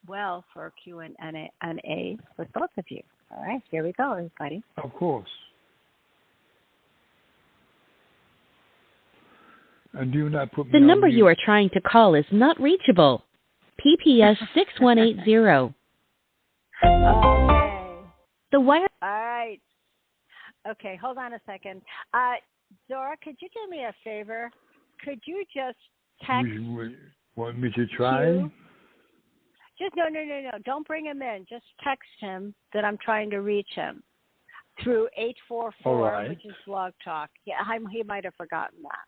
well for Q&A with both of you. All right, here we go, everybody. Of course. And do not put me The number on you are trying to call is not reachable. PPS 6180. Okay. The wire. All right. Okay, hold on a second. Zorra, could you do me a favor? Could you just text? Want me to try? No. Don't bring him in. Just text him that I'm trying to reach him through 844, which is Blog Talk. Yeah, he might have forgotten that.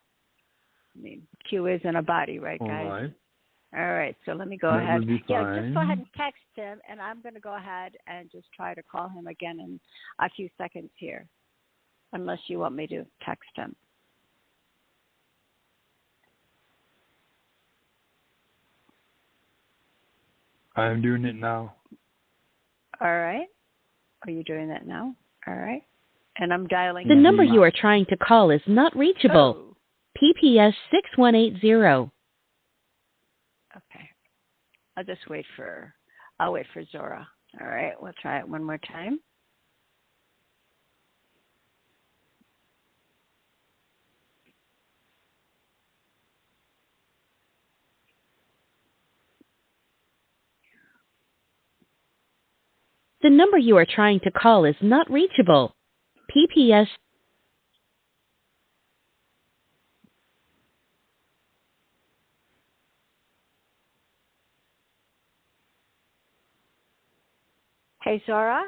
I mean, Q is in a body, right, guys? All right, so let me go ahead. Yeah, just go ahead and text him, and I'm going to go ahead and just try to call him again in a few seconds here, unless you want me to text him. I'm doing it now. All right. Are you doing that now? All right. And I'm dialing. The number you are trying to call is not reachable. Oh. PPS 6180. Okay. I'll wait for Zorra. All right. We'll try it one more time. The number you are trying to call is not reachable. PPS. Hey, Zorra,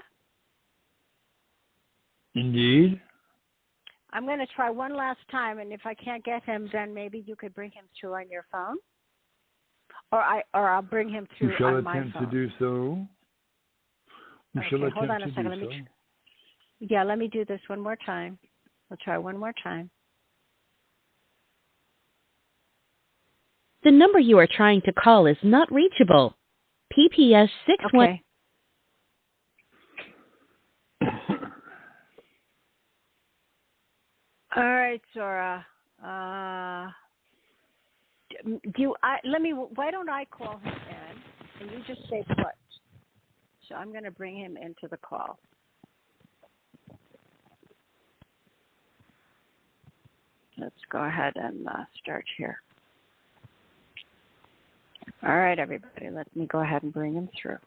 Indeed. I'm going to try one last time, and if I can't get him, then maybe you could bring him through on your phone, or I'll bring him We through shall on my attempt phone. to do so. We shall Okay, hold on attempt a to second. do so. Yeah, let me do this one more time. We'll try one more time. The number you are trying to call is not reachable. PPS 61. Okay. All right, Zorra. Why don't I call him in, and you just say put. So I'm going to bring him into the call. Let's go ahead and start here. All right, everybody, let me go ahead and bring him through.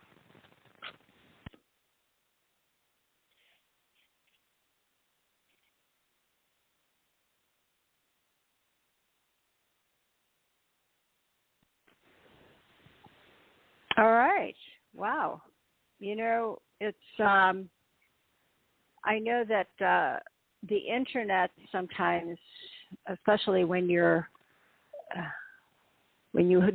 All right. Wow. You know, it's I know that the internet sometimes, especially when you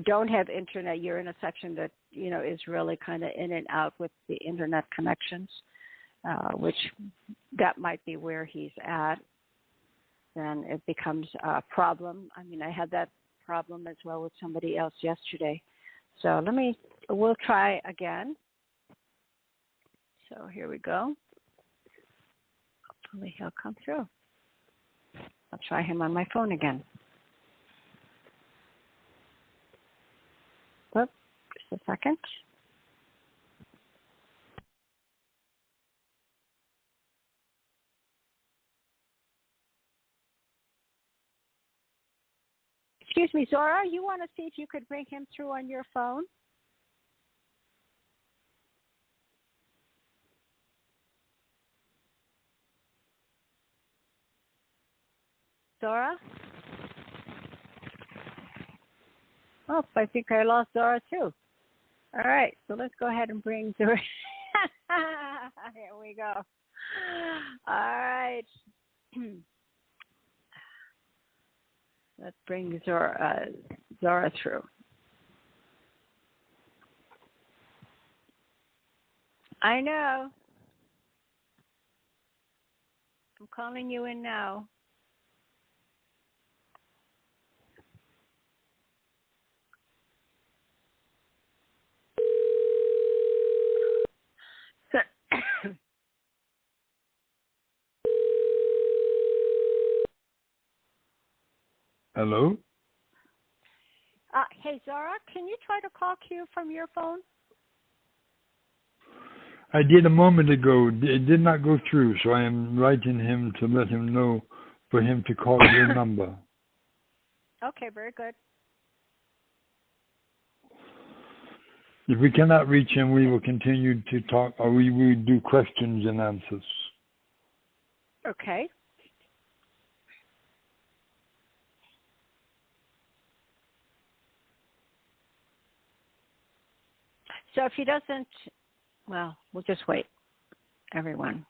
don't have internet, you're in a section that, you know, is really kind of in and out with the internet connections, which that might be where he's at. Then it becomes a problem. I mean, I had that problem as well with somebody else yesterday. So we'll try again. So here we go. Hopefully he'll come through. I'll try him on my phone again. Whoop, just a second. Excuse me, Zorra, you want to see if you could bring him through on your phone? Zorra? Oh, I think I lost Zorra too. All right, so let's go ahead and bring Zorra. Here we go. All right. Let's bring Zorra through. I know. I'm calling you in now. So, Hello? hey, Zorra, can you try to call Q from your phone? I did a moment ago. It did not go through, so I am writing him to let him know for him to call your number. Okay, very good. If we cannot reach him, we will continue to talk, or we will do questions and answers. Okay. So if he doesn't, well, we'll just wait, everyone.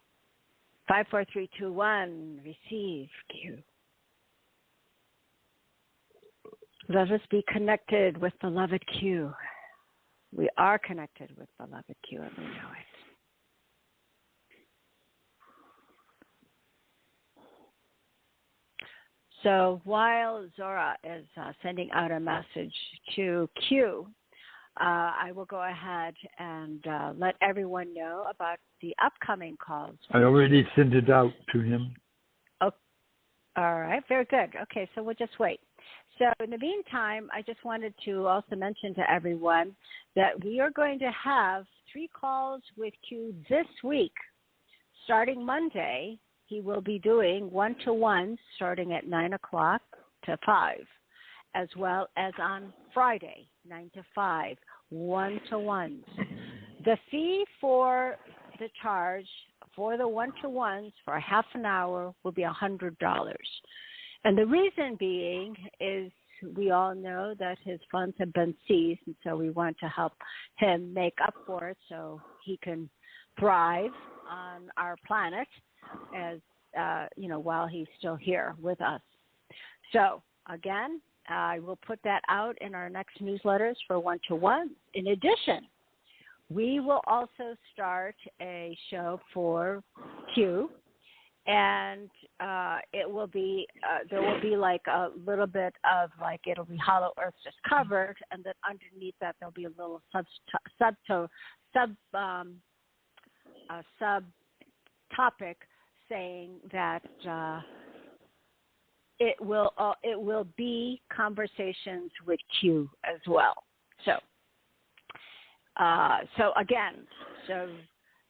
5, 4, 3, 2, 1, receive Q. Let us be connected with beloved Q. We are connected with beloved Q, and we know it. So while Zorra is sending out a message to Q, I will go ahead and let everyone know about the upcoming calls. I already sent it out to him. Oh, all right, very good. Okay, so we'll just wait. So in the meantime, I just wanted to also mention to everyone that we are going to have 3 calls with Q this week. Starting Monday, he will be doing 1-to-1s starting at 9 o'clock to 5, as well as on Friday, 9 to 5, 1-to-1s. The fee for the charge for the one-to-ones for half an hour will be $100. And the reason being is we all know that his funds have been seized, and so we want to help him make up for it so he can thrive on our planet as while he's still here with us. So again, I will put that out in our next newsletters for one-to-one. In addition, we will also start a show for Q, and it will be there will be like a little bit of like it'll be Hollow Earth just covered, and then underneath that there'll be a little sub topic saying that it will be conversations with Q as well. So again,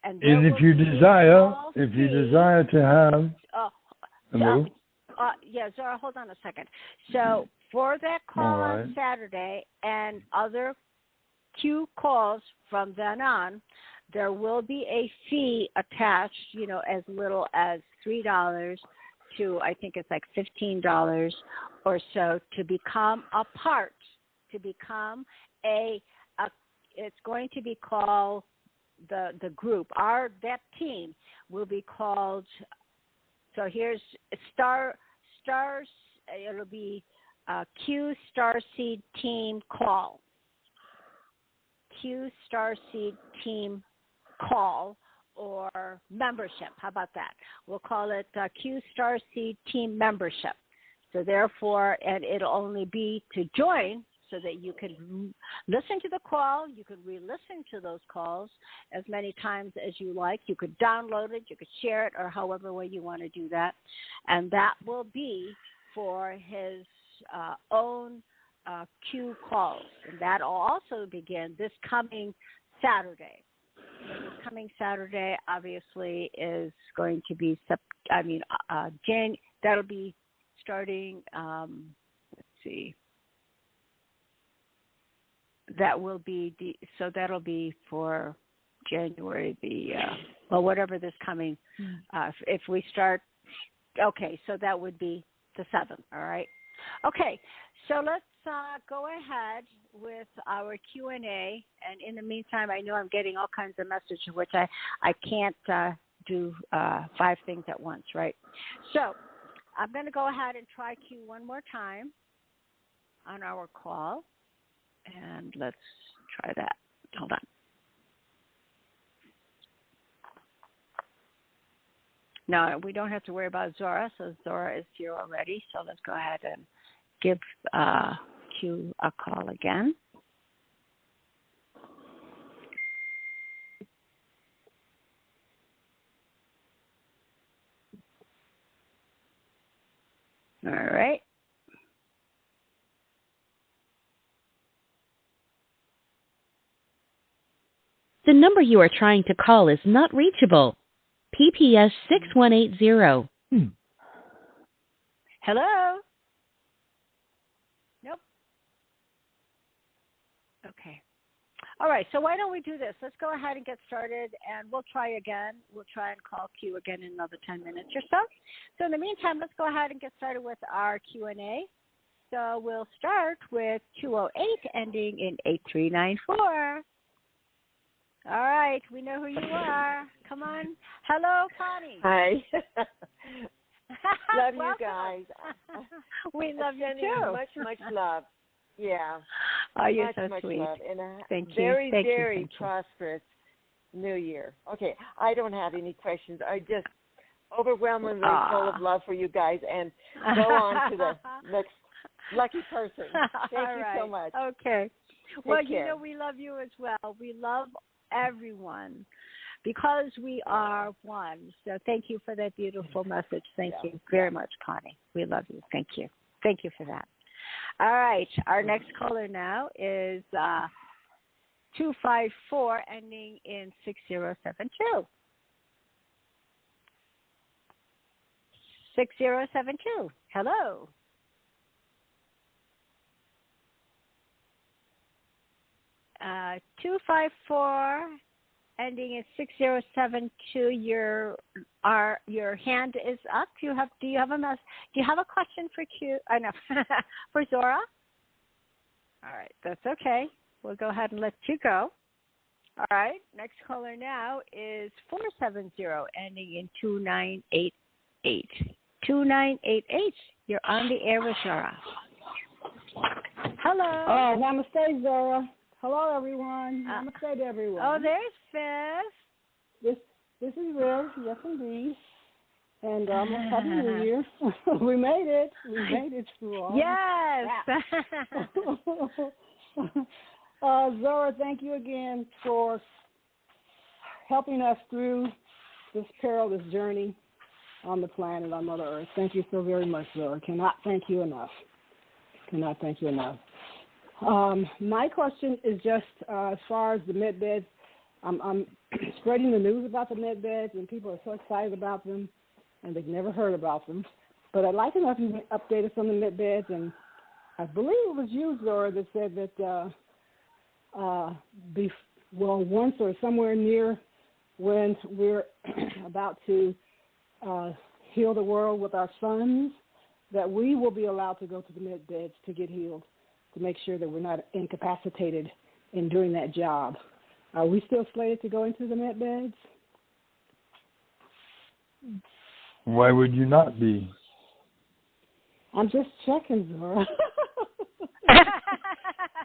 and if you desire to have Zorra, hold on a second. So for that call on Saturday and other Q calls from then on, there will be a fee attached, as little as $3 to, I think it's like $15 or so, to become a part, to become it's going to be called the group. That team will be called, so here's stars, it'll be Q Starseed Team Call. Q Starseed Team Call or membership. How about that? We'll call it Q Starseed Team Membership. So therefore, and it'll only be to join so that you can listen to the call. You can re-listen to those calls as many times as you like. You could download it, you could share it, or however way you want to do that. And that will be for his own Q calls. And that will also begin this coming Saturday. So this coming Saturday, obviously, is going to be, that'll be starting, let's see. That'll be for January, whatever this coming, if we start, okay, so that would be the 7th, all right? Okay, so let's go ahead with our Q&A, and in the meantime, I know I'm getting all kinds of messages, which I can't do 5 things at once, right? So I'm going to go ahead and try Q one more time on our call. And let's try that. Hold on. No, we don't have to worry about Zorra, so Zorra is here already. So let's go ahead and give Q a call again. All right. The number you are trying to call is not reachable. PPS 6180. Hello? Nope. Okay. All right, so why don't we do this? Let's go ahead and get started, and we'll try again. We'll try and call Q again in another 10 minutes or so. So in the meantime, let's go ahead and get started with our Q&A. So we'll start with 208 ending in 8394. All right, we know who you are. Come on. Hello, Connie. Hi. Love you guys. We love you sending too. Much love. Yeah. Oh, you're much, so sweet. Love. And thank you. Very prosperous New Year. Okay, I don't have any questions. I just overwhelmingly full of love for you guys, and go on to the next lucky person. Thank you so much. Okay. Well, care. We love you as well. We love everyone because we are one. So thank you for that beautiful message. Thank you very much, Connie. We love you. Thank you. Thank you for that. All right. Our next caller now is 254 ending in 6072. 6072. Hello. Uh, 254 ending in 6072. Your hand is up. Do you have a question for Q? I know for Zorra. All right, that's okay. We'll go ahead and let you go. All right, next caller now is 470, ending in 2988. 2988. You're on the air with Zorra. Hello. Oh, namaste, Zorra. Hello, everyone. Namaste to everyone. Oh, there's Fifth. This is Riv. Yes, indeed. And Happy New Year. We made it. We made it through all. Yes. Zorra, thank you again for helping us through this perilous journey on the planet, on Mother Earth. Thank you so very much, Zorra. Cannot thank you enough. My question is just as far as the med beds. I'm spreading the news about the med beds, and people are so excited about them, and they've never heard about them. But I'd like to know if you can update us on the med beds. And I believe it was you, Zorra, that said that once or somewhere near when we're about to heal the world with our sons, that we will be allowed to go to the med beds to get healed, to make sure that we're not incapacitated in doing that job. Are we still slated to go into the med beds? Why would you not be? I'm just checking, Zorra.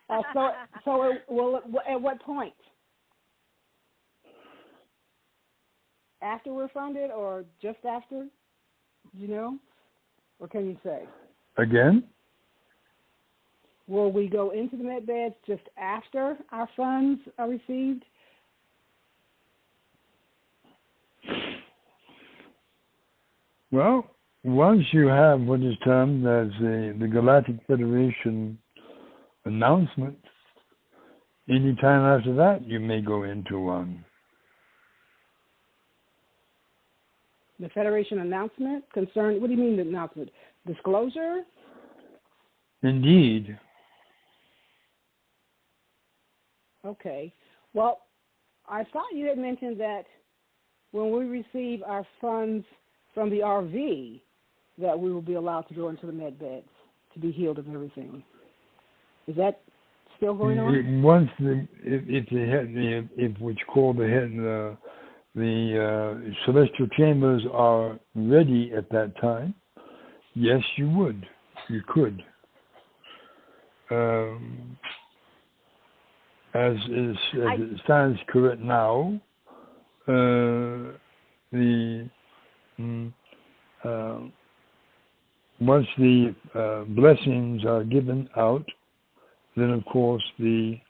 At what point? After we're funded, or just after? Do you know? Or can you say? Again? Will we go into the med beds just after our funds are received? Well, once you have what is termed as the Galactic Federation announcement, any time after that you may go into one. The Federation announcement concerned, what do you mean the announcement? Disclosure? Indeed. Okay. Well, I thought you had mentioned that when we receive our funds from the RV, that we will be allowed to go into the med beds to be healed of everything. Is that still going on? Once if what's called the celestial chambers are ready at that time, yes, you would. You could. As it stands correct now, once the blessings are given out, then of course the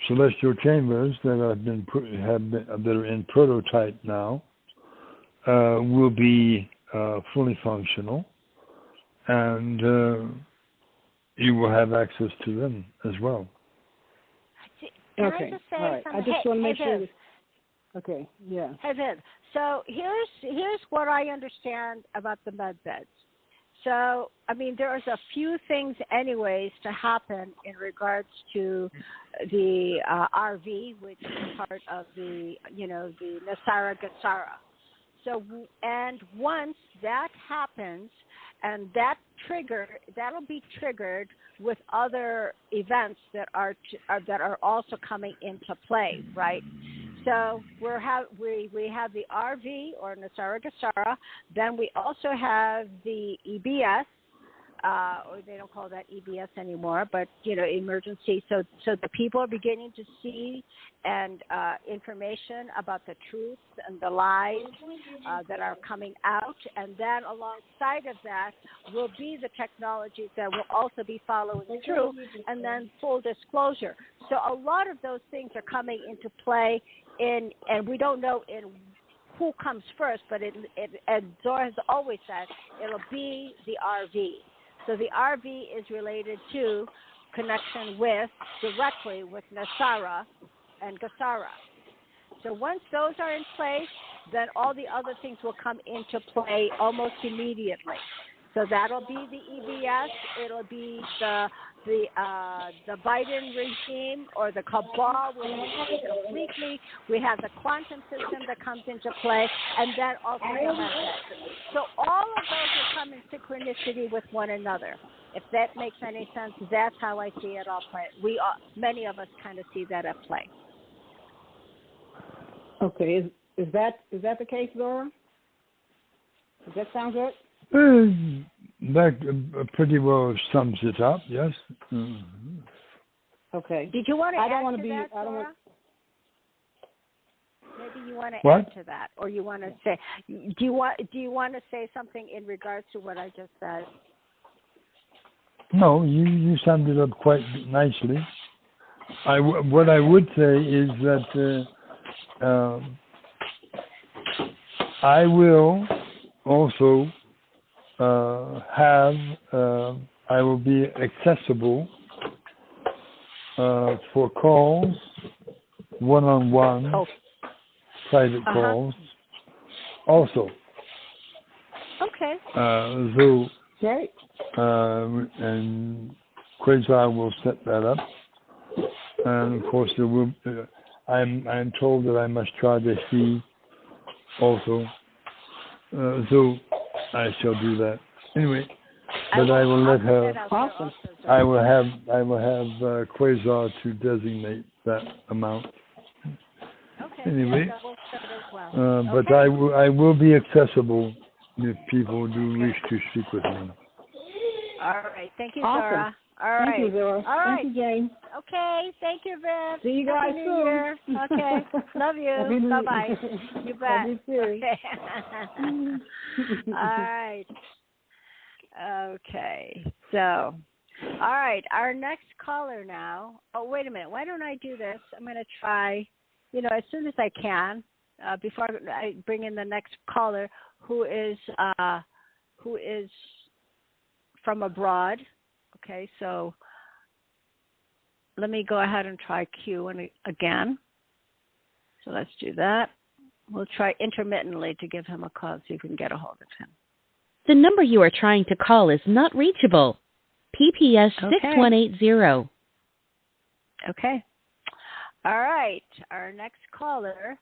celestial chambers that that are in prototype now will be fully functional, and you will have access to them as well. Okay. I just say all right. something? I just want to make sure. Viv. Okay. Yeah. Hey, Viv. So here's what I understand about the med beds. So, I mean, there's a few things anyways to happen in regards to the RV, which is part of the Nasara Gasara. So, and once that happens, and that'll be triggered with other events that are also coming into play, right? So we have the RV or Nasara Gasara. Then we also have the EBS, or they don't call that EBS anymore, but emergency. So the people are beginning to see and information about the truths and the lies that are coming out, and then alongside of that will be the technologies that will also be following through, and then full disclosure. So a lot of those things are coming into play and we don't know who comes first, but and Zorra has always said it'll be the RV. So the RV is related to connection directly with Nasara and Gasara. So once those are in place, then all the other things will come into play almost immediately. So that'll be the EBS, it'll be the the Biden regime or the cabal will be completely. We have the quantum system that comes into play, and then also the method. So all of those will come in synchronicity with one another. If that makes any sense, that's how I see it all play. Many of us kind of see that at play. Okay, is that the case, Zorra? Does that sound good? That pretty well sums it up. Yes. Mm-hmm. Okay. Did you want to add to that, Zorra? Maybe you want to add to that, or you want to say? Do you want to say something in regards to what I just said? No, you summed it up quite nicely. What I would say is that I will also I will be accessible for calls, one-on-one, private calls, also. Okay. So, great. And Quasar will set that up, and of course there will. I'm told that I must try to see also. So I shall do that anyway. But I will let her. Awesome. I will have Quasar to designate that amount. Okay. Anyway, That will set as well. but I will be accessible if people do wish to speak with me. All right. Thank you, Awesome. Zorra. All right. Thank you, Zorra. All right. Thank you, James. Okay. Thank you, Viv. See you guys Happy New soon. Year. Okay. Love you. Bye-bye. You bet. Love you too. Okay. All right. Okay. So, all right. Our next caller now. Oh, wait a minute. Why don't I do this? I'm going to try, as soon as I can, before I bring in the next caller, who is from abroad. Okay, so let me go ahead and try Q again. So let's do that. We'll try intermittently to give him a call so you can get a hold of him. The number you are trying to call is not reachable. PPS 6180. Okay. All right. Our next caller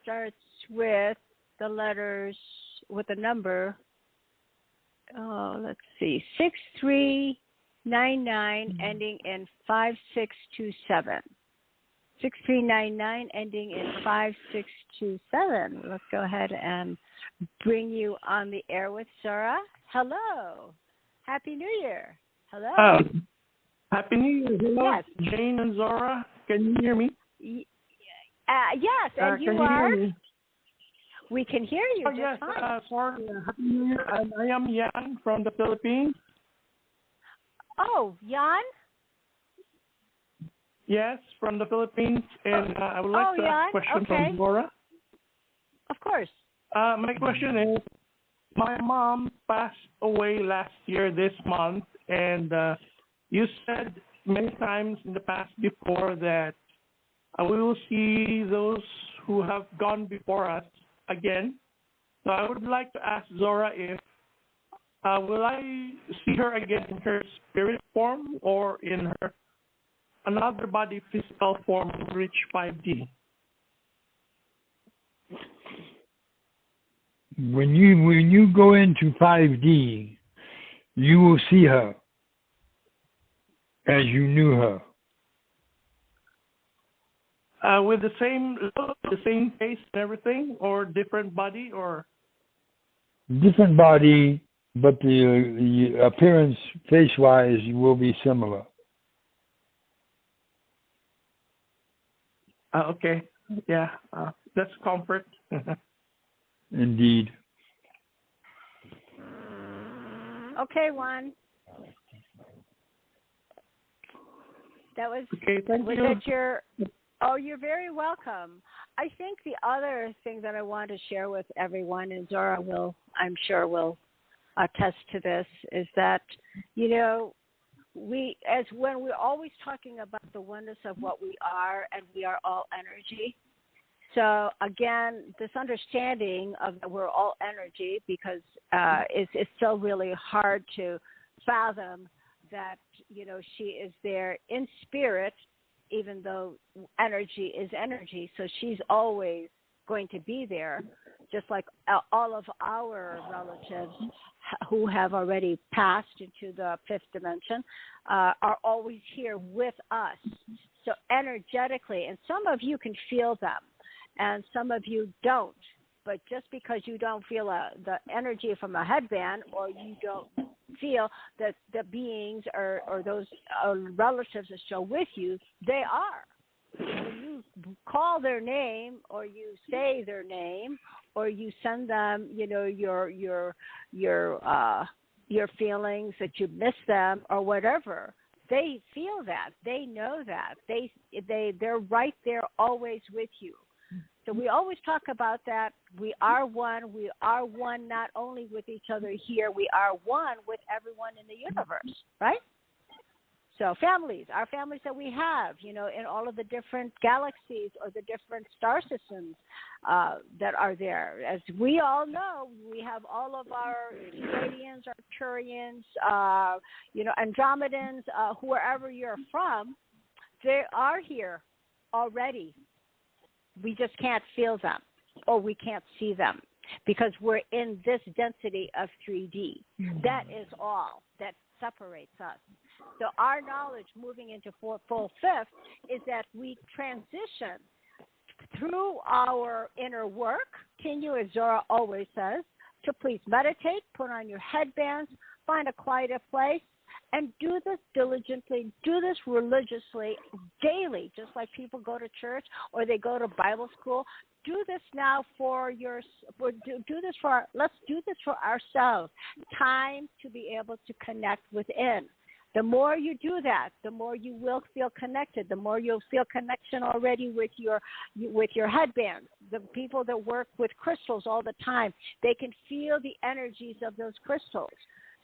starts with the number. Oh, let's see. 6399 ending in 5627. 6399 ending in 5627. Let's go ahead and bring you on the air with Zorra. Hello. Happy New Year. Hello. Happy New Year. Hello, yes. Jane and Zorra. Can you hear me? Yes, and you are? We can hear you just yes, fine. sorry. Happy New Year. I am Jan from the Philippines. Oh, Jan? Yes, from the Philippines. And I would like to ask a question from Zorra. Of course. My question is, my mom passed away last year this month, and you said many times in the past before that we will see those who have gone before us again. So I would like to ask Zorra if will I see her again in her spirit form or in her another body physical form to reach 5D? When you go into 5D, you will see her as you knew her. With the same look, the same face and everything, or different body, or Different body, but the appearance, face-wise, will be similar. okay, yeah, that's comfort. Indeed. Okay, Juan. That was Okay, thank you. that your? Oh, you're very welcome. I think the other thing that I want to share with everyone, and Zorra I'm sure will attest to this, is that, when we're always talking about the oneness of what we are, and we are all energy. So again, this understanding of that we're all energy, because it's still really hard to fathom that, she is there in spirit, even though energy is energy. So she's always going to be there, just like all of our relatives who have already passed into the fifth dimension are always here with us. So energetically, and some of you can feel them, and some of you don't. But just because you don't feel the energy from a headband, or you don't feel that the beings or those relatives are still with you, they are. When you call their name, or you say their name, or you send them, your feelings that you miss them or whatever, they feel that. They know that. They're right there, always with you. So we always talk about that. We are one. We are one not only with each other here, we are one with everyone in the universe, right? So families, our families that we have, in all of the different galaxies or the different star systems that are there. As we all know, we have all of our Pleiadians, Arcturians, Andromedans, wherever you're from, they are here already. We just can't feel them, or we can't see them, because we're in this density of 3D. That is all that separates us. So our knowledge moving into full fifth is that we transition through our inner work. Continue, as Zorra always says, to please meditate, put on your headbands, find a quieter place, and do this diligently, do this religiously, daily, just like people go to church or they go to Bible school. Do this now let's do this for ourselves. Time to be able to connect within. The more you do that, the more you will feel connected. The more you'll feel connection already with your headbands. The people that work with crystals all the time, they can feel the energies of those crystals.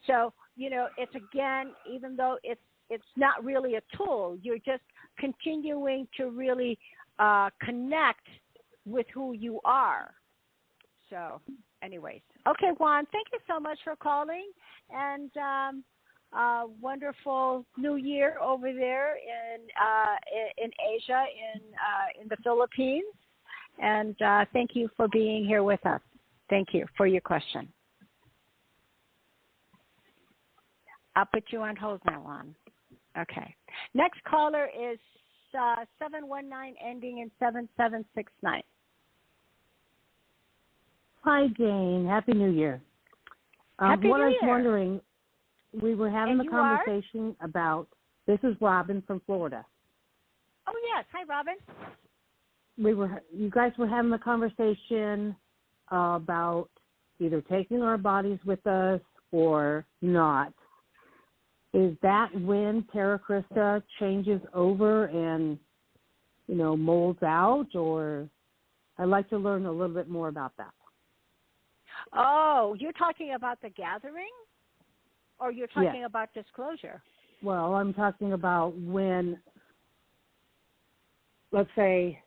So, it's, again, even though it's not really a tool, you're just continuing to really connect with who you are. So, anyways. Okay, Juan, thank you so much for calling, and wonderful New Year over there in Asia, in the Philippines. And thank you for being here with us. Thank you for your question. I'll put you on hold now, Juan. Okay. Next caller is 719 ending in 7769. Hi, Jane. Happy New Year. Happy New Year. I was wondering, we were having And a conversation about, this is Robin from Florida. Oh, yes. Hi, Robin. You guys were having a conversation about either taking our bodies with us or not. Is that when Terra Christa changes over and, molds out? Or I'd like to learn a little bit more about that. Oh, you're talking about the gathering? Or you're talking about disclosure? Well, I'm talking about when, let's say,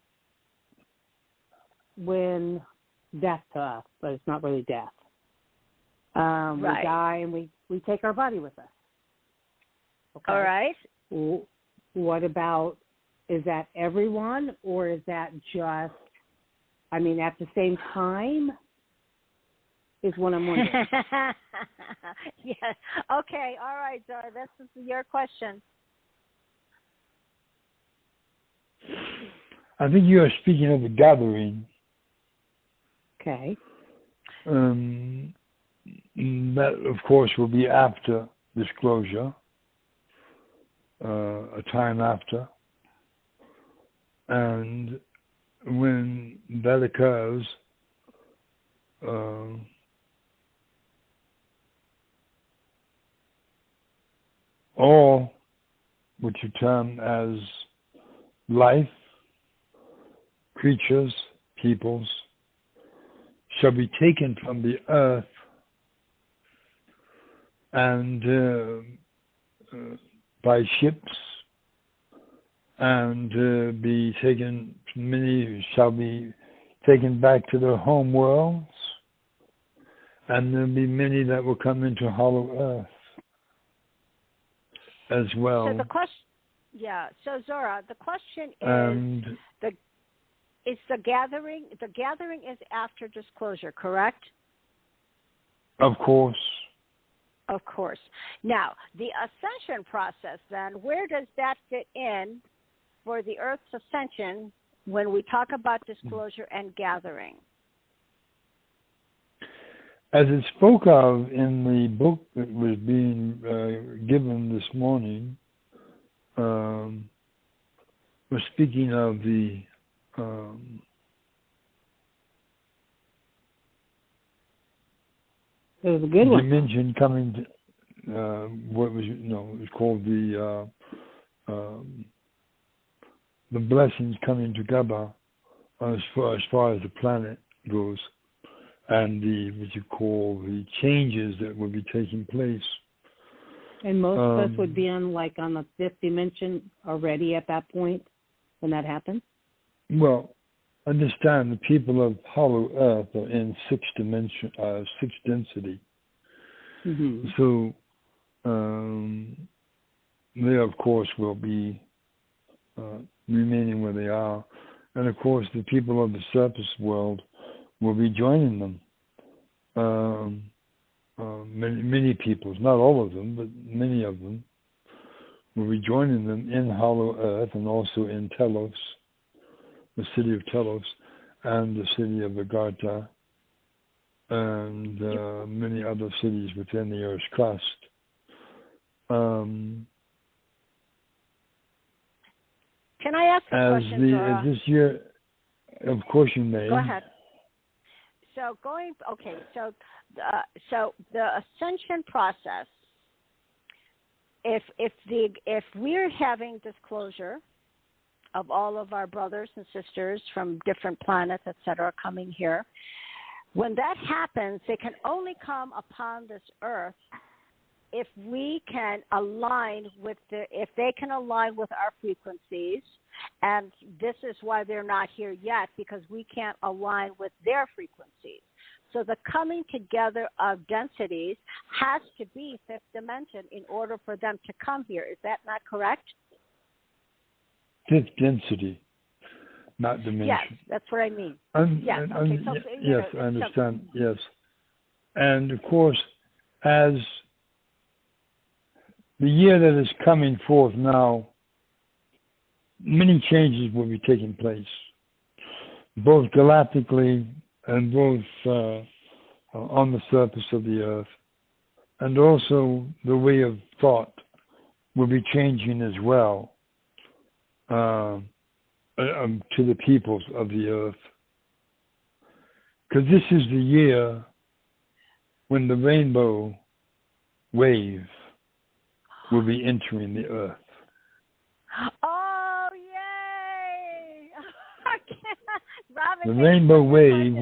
when death to us, but it's not really death. Right. We die and we take our body with us. Okay. All right. What about, is that everyone, or is that just, at the same time, is what I'm wondering. Yeah. Okay. All right, Zorra. This is your question. I think you are speaking of the gathering. Okay. That, of course, will be after disclosure. A time after, and when that occurs, all what you term as life, creatures, peoples, shall be taken from the earth and by ships, and many shall be taken back to their home worlds, and there'll be many that will come into hollow earth. as well. So the question, yeah. So Zorra, the question is the gathering. The gathering is after disclosure, correct? Of course. Of course. Now, the ascension process, then, where does that fit in for the Earth's ascension when we talk about disclosure and gathering? As it spoke of in the book that was being given this morning, we're speaking of the it was a good one. dimension coming to what was it was called the blessings coming together as far as the planet goes, and the what you call the changes that will be taking place. And most of us would be on the fifth dimension already at that point when that happens. Well, understand the people of Hollow Earth are in sixth density. Mm-hmm. So they, of course, will be remaining where they are. And, of course, the people of the surface world will be joining them. Many peoples, not all of them, but many of them, will be joining them in Hollow Earth and also in Telos, the city of Telos, and the city of Agartha, and many other cities within the Earth's crust. Can I ask a question, Zorra? This year, of course you may. Go ahead. So the ascension process, if we're having disclosure of all of our brothers and sisters from different planets, etc., coming here, when that happens, they can only come upon this earth if we can align with if they can align with our frequencies. And this is why they're not here yet, because we can't align with their frequencies. So the coming together of densities has to be fifth dimension in order for them to come here. Is that not correct? Fifth density, not dimension. Yes, that's what I mean. Yes, I understand. Yes. And, of course, as the year that is coming forth now, many changes will be taking place, both galactically and both on the surface of the earth. And also the way of thought will be changing as well to the peoples of the earth. Because this is the year when the rainbow wave will be entering the earth. Oh, yay! Robin, the rainbow wave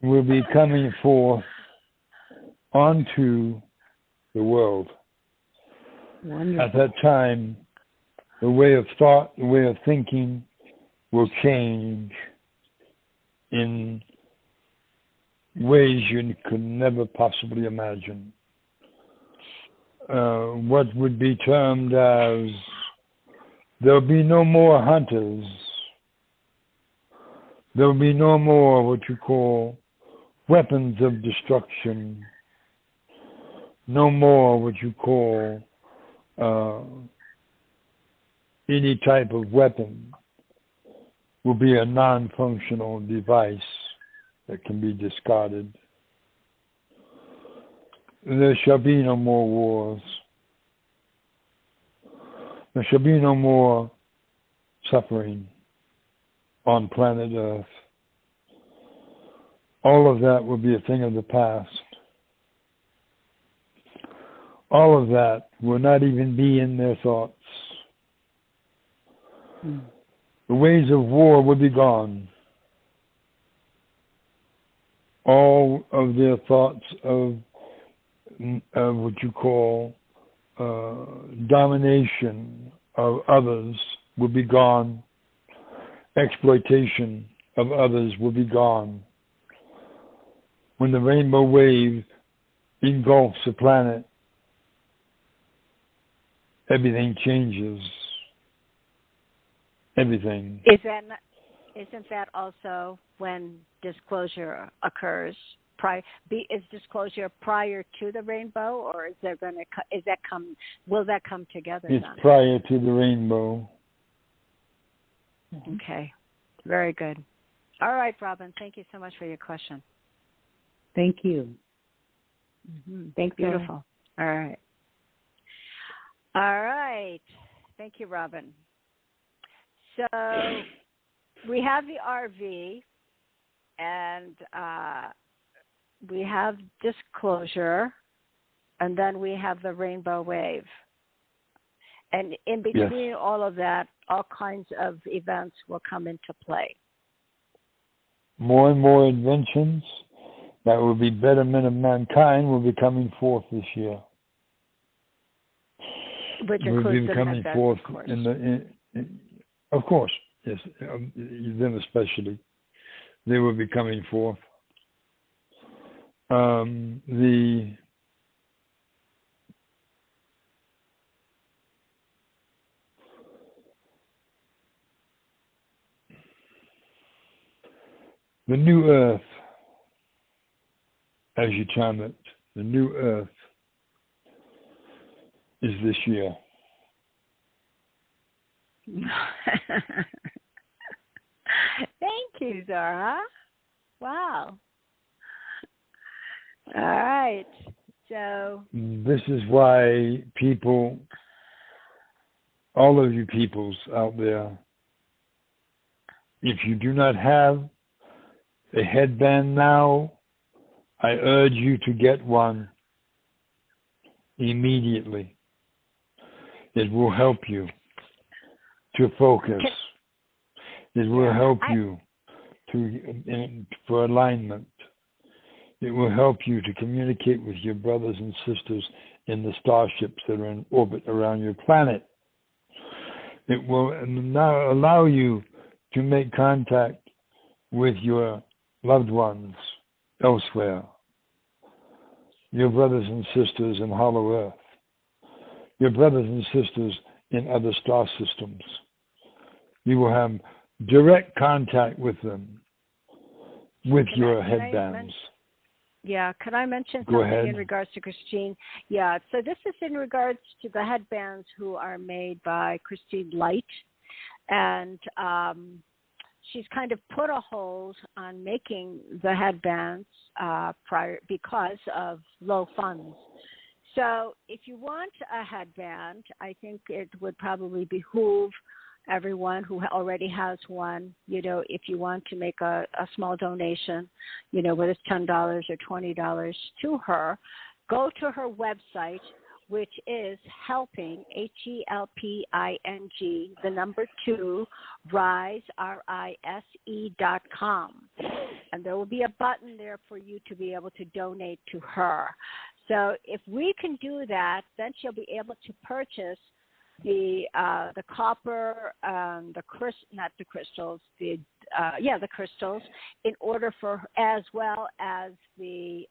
will be coming forth onto the world. Wonderful. At that time, the way of thought, the way of thinking will change in ways you could never possibly imagine. What would be termed as there'll be no more hunters. There'll be no more what you call weapons of destruction. No more what you call any type of weapon will be a non-functional device that can be discarded. There shall be no more wars. There shall be no more suffering on planet Earth. All of that will be a thing of the past. All of that will not even be in their thoughts. The ways of war will be gone. All of their thoughts of what you call domination of others will be gone. Exploitation of others will be gone. When the rainbow wave engulfs the planet, everything changes. Everything. Isn't that also when disclosure occurs? Is disclosure prior to the rainbow, or will that come together? It's then? prior to the rainbow. Okay, very good. All right, Robin. Thank you so much for your question. Thank you. Mm-hmm. Thanks, beautiful. All right. All right. Thank you, Robin. So we have the RV, and we have disclosure, and then we have the rainbow wave. And in between all of that, all kinds of events will come into play. More and more inventions that will be betterment of mankind will be coming forth this year. Which includes the coming forth, of course. Of course, yes, them especially. They will be coming forth. The new earth, as you term it, the new earth is this year. Thank you, Zorra. Wow. All right. So this is why people, all of you peoples out there, if you do not have a headband now, I urge you to get one immediately. It will help you to focus. It will help you for alignment. It will help you to communicate with your brothers and sisters in the starships that are in orbit around your planet. It will now allow you to make contact with your loved ones elsewhere, your brothers and sisters in Hollow Earth, your brothers and sisters in other star systems. You will have direct contact with them with your headbands. Can I mention Go something ahead. in regards to Christine? Yeah, so this is in regards to the headbands who are made by Christine Light. And she's kind of put a hold on making the headbands because of low funds. So if you want a headband, I think it would probably behoove everyone who already has one, if you want to make a small donation, whether it's $10 or $20 to her, go to her website, which is helping, HELPING, 2, rise, RISE.com. And there will be a button there for you to be able to donate to her. So if we can do that, then she'll be able to purchase the copper, the crystals, in order for, as well as the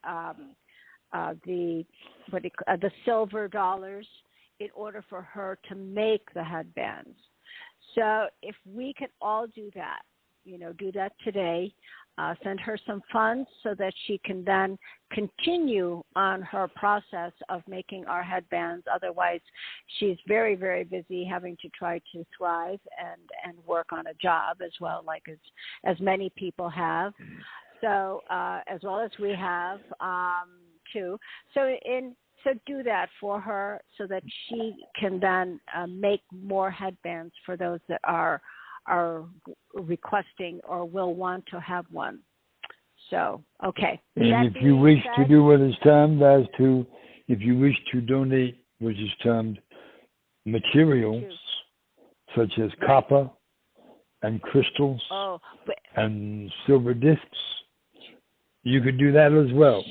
silver dollars, in order for her to make the headbands. So if we can all do that, do that today, send her some funds so that she can then continue on her process of making our headbands. Otherwise, she's very, very busy having to try to thrive and work on a job as well, like as many people have. So as well as we have too. So do that for her so that she can then make more headbands for those that are requesting or will want to have one. So, okay. And if you wish to do what is termed if you wish to donate, which is termed materials, such as copper and crystals and silver discs, you could do that as well.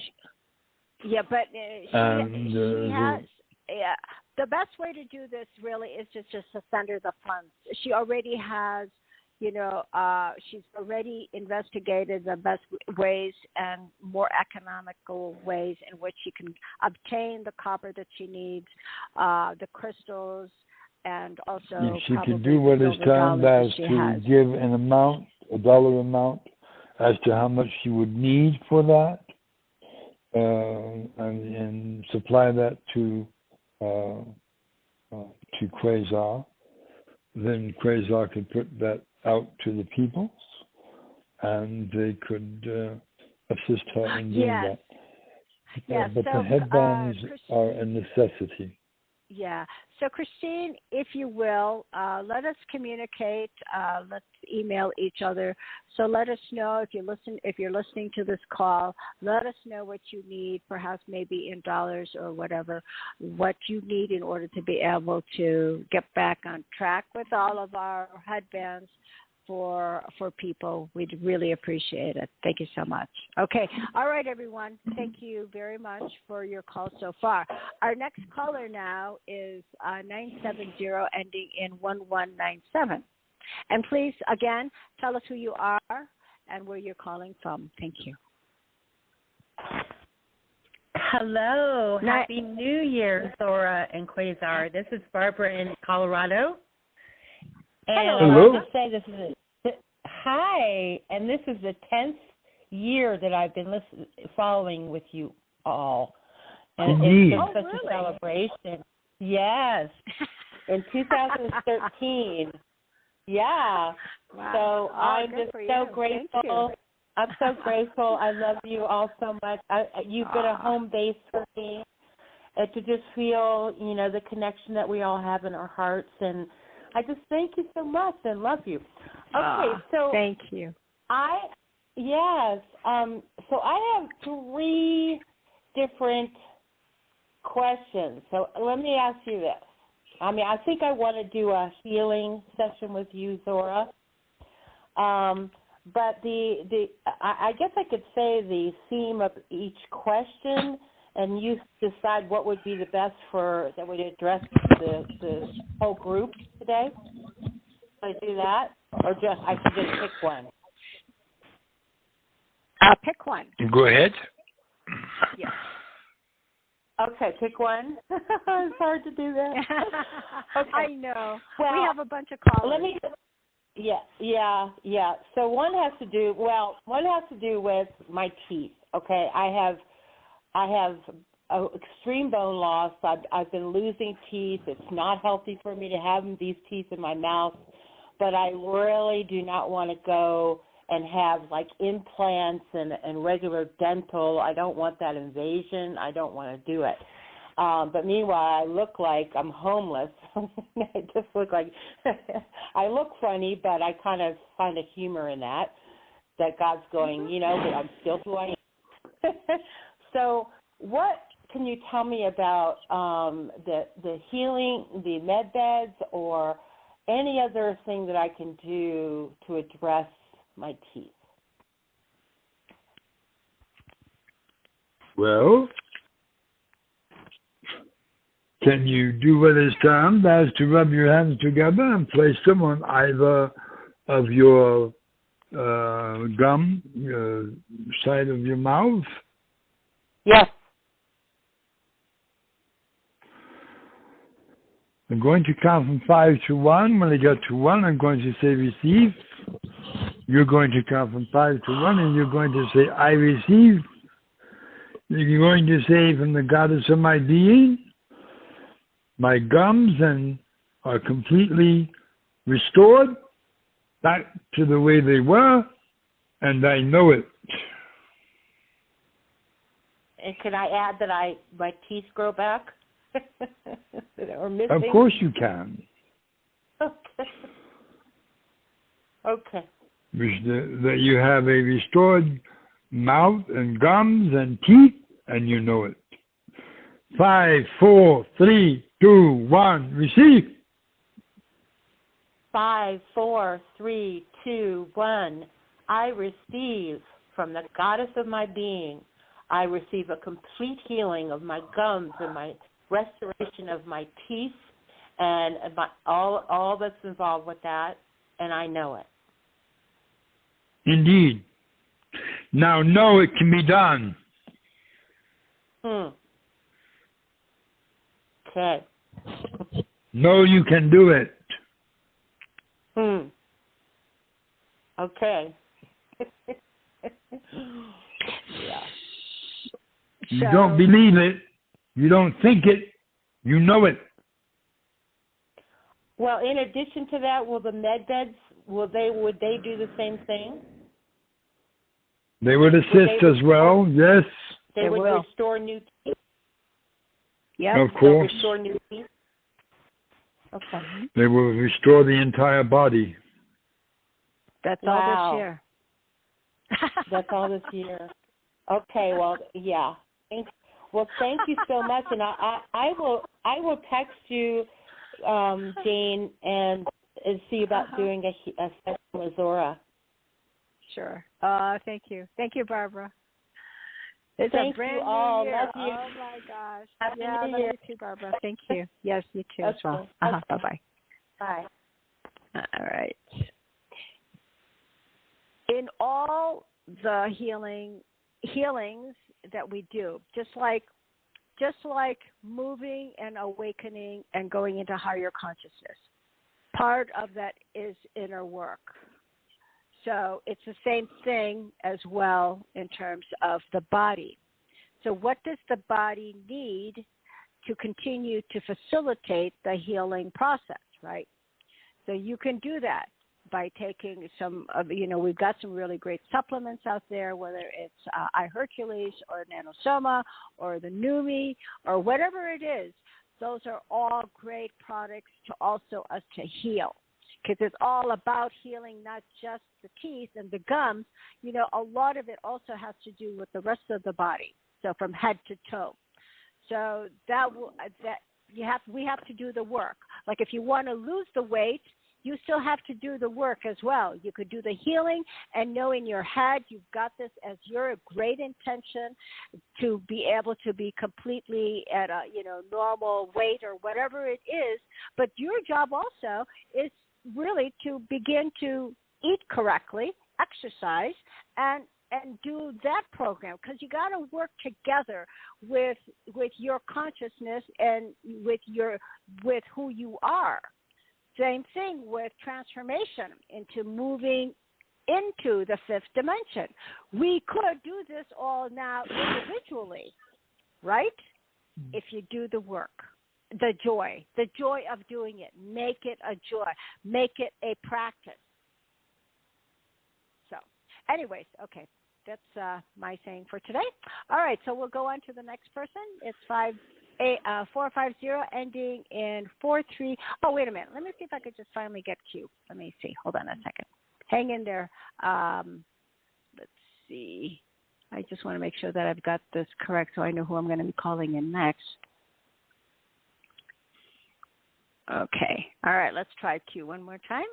Yeah, but she has. The best way to do this really is just to send her the funds. She already has, she's already investigated the best ways and more economical ways in which she can obtain the copper that she needs, the crystals, and also she can do what is termed as to give an amount, a dollar amount, as to how much she would need for that, and supply that to Quasar. Then Quasar could put that out to the people, and they could assist her in doing that. But the headbands are a necessity. Yeah. So, Christine, if you will, let us communicate. Let's email each other. So let us know if you're listening to this call. Let us know what you need, perhaps maybe in dollars or whatever, what you need in order to be able to get back on track with all of our headbands for people. We'd really appreciate it. Thank you so much. Okay. All right, everyone. Thank you very much for your call so far. Our next caller now is 970 ending in 1197. And please, again, tell us who you are and where you're calling from. Thank you. Hello. Happy New Year, Zorra and Quasar. This is Barbara in Colorado. And hello. I want to say hi, and this is the 10th year that I've been following with you all. And it's been such a celebration. Yes. In 2013. Yeah. Wow. So I'm just so grateful. I'm so grateful. I love you all so much. You've been a home base for me, to just feel, the connection that we all have in our hearts. And I just thank you so much and love you. Okay, so thank you. So I have 3 different questions. So let me ask you this. I think I want to do a healing session with you, Zorra. But I guess I could say the theme of each question, and you decide what would be the best that would address the whole group today. Should I do that, or I should just pick one? Pick one. Go ahead. Yes. Okay, pick one. It's hard to do that. Okay. I know. Well, we have a bunch of callers. Yeah. So one has to do with my teeth. Okay, I have extreme bone loss. I've been losing teeth. It's not healthy for me to have these teeth in my mouth, but I really do not want to go and have like implants and regular dental. I don't want that invasion. I don't want to do it. But meanwhile, I look like I'm homeless. I just look like I look funny, but I kind of find a humor in that God's going, but I'm still who I am. So what can you tell me about the healing, the med beds, or any other thing that I can do to address my teeth? Well, can you do what is termed as to rub your hands together and place them on either of your gum, side of your mouth? Yes. I'm going to count from 5 to 1. When I get to 1, I'm going to say receive. You're going to count from 5 to 1, and you're going to say I receive. You're going to say from the goddess of my being, my gums are completely restored back to the way they were, and I know it. And can I add that my teeth grow back? Or missing? Of course you can. Okay. That you have a restored mouth and gums and teeth, and you know it. 5, 4, 3, 2, 1, receive. 5, 4, 3, 2, 1. I receive from the goddess of my being. I receive a complete healing of my gums and my restoration of my teeth and all that's involved with that, and I know it. Indeed. Now, know it can be done. Okay. Know you can do it. Okay. Yeah. You don't believe it. You don't think it. You know it. Well, in addition to that, will the med beds would they do the same thing? They would assist as well. Yes. They would restore new teeth. Yep. Of course. Restore new teeth. Okay. They will restore the entire body. That's all this year. That's all this year. Okay. Well, yeah. Well, thank you so much, and I will text you, Jane, and see about doing a session with Zorra. Sure. Thank you. Thank you, Barbara. It's Thank a brand you all. new year. Love you. Oh my gosh. Happy New New Year. you too, Barbara. Thank you. Yes, you too as well. Okay. Bye-bye. Bye. All right. In all the healings that we do, just like moving and awakening and going into higher consciousness, part of that is inner work. So it's the same thing as well in terms of the body. So what does the body need to continue to facilitate the healing process, right? So you can do that by taking some of, we've got some really great supplements out there, whether it's iHercules or Nanosoma or the Numi or whatever it is. Those are all great products to also us to heal. Because it's all about healing, not just the teeth and the gums. A lot of it also has to do with the rest of the body, so from head to toe. So we have to do the work. Like if you want to lose the weight, you still have to do the work as well. You could do the healing and know in your head you've got this as your great intention to be able to be completely at a normal weight or whatever it is. But your job also is really to begin to eat correctly, exercise, and do that program, because you got to work together with your consciousness and with who you are. Same thing with transformation into moving into the fifth dimension. We could do this all now individually, right? If you do the work. The joy of doing it. Make it a joy. Make it a practice. So, anyways, okay, that's my saying for today. All right, so we'll go on to the next person. It's 450 ending in 43. Oh, wait a minute. Let me see if I could just finally get Q. Let me see. Hold on a second. Hang in there. Let's see. I just want to make sure that I've got this correct so I know who I'm going to be calling in next. Okay. All right. Let's try Q one more time.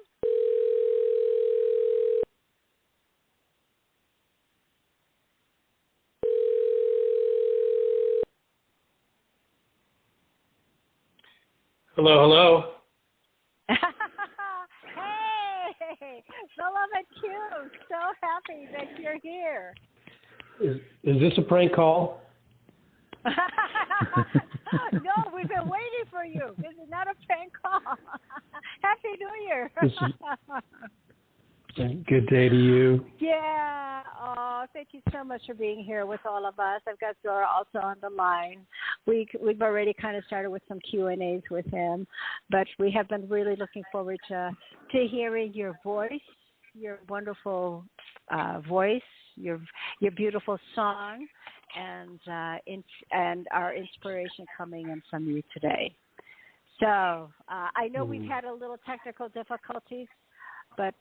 Hello. Hey, beloved Q. So happy that you're here. Is this a prank call? No, we've been waiting for you. This is not a prank call. Happy New Year. Good day to you. Yeah. Oh, thank you so much for being here with all of us. I've got Zorra also on the line. We've already kind of started with some Q&As with him, but we have been really looking forward to hearing your voice, your wonderful voice, your beautiful song, and our inspiration coming in from you today. So I know we've had a little technical difficulties, but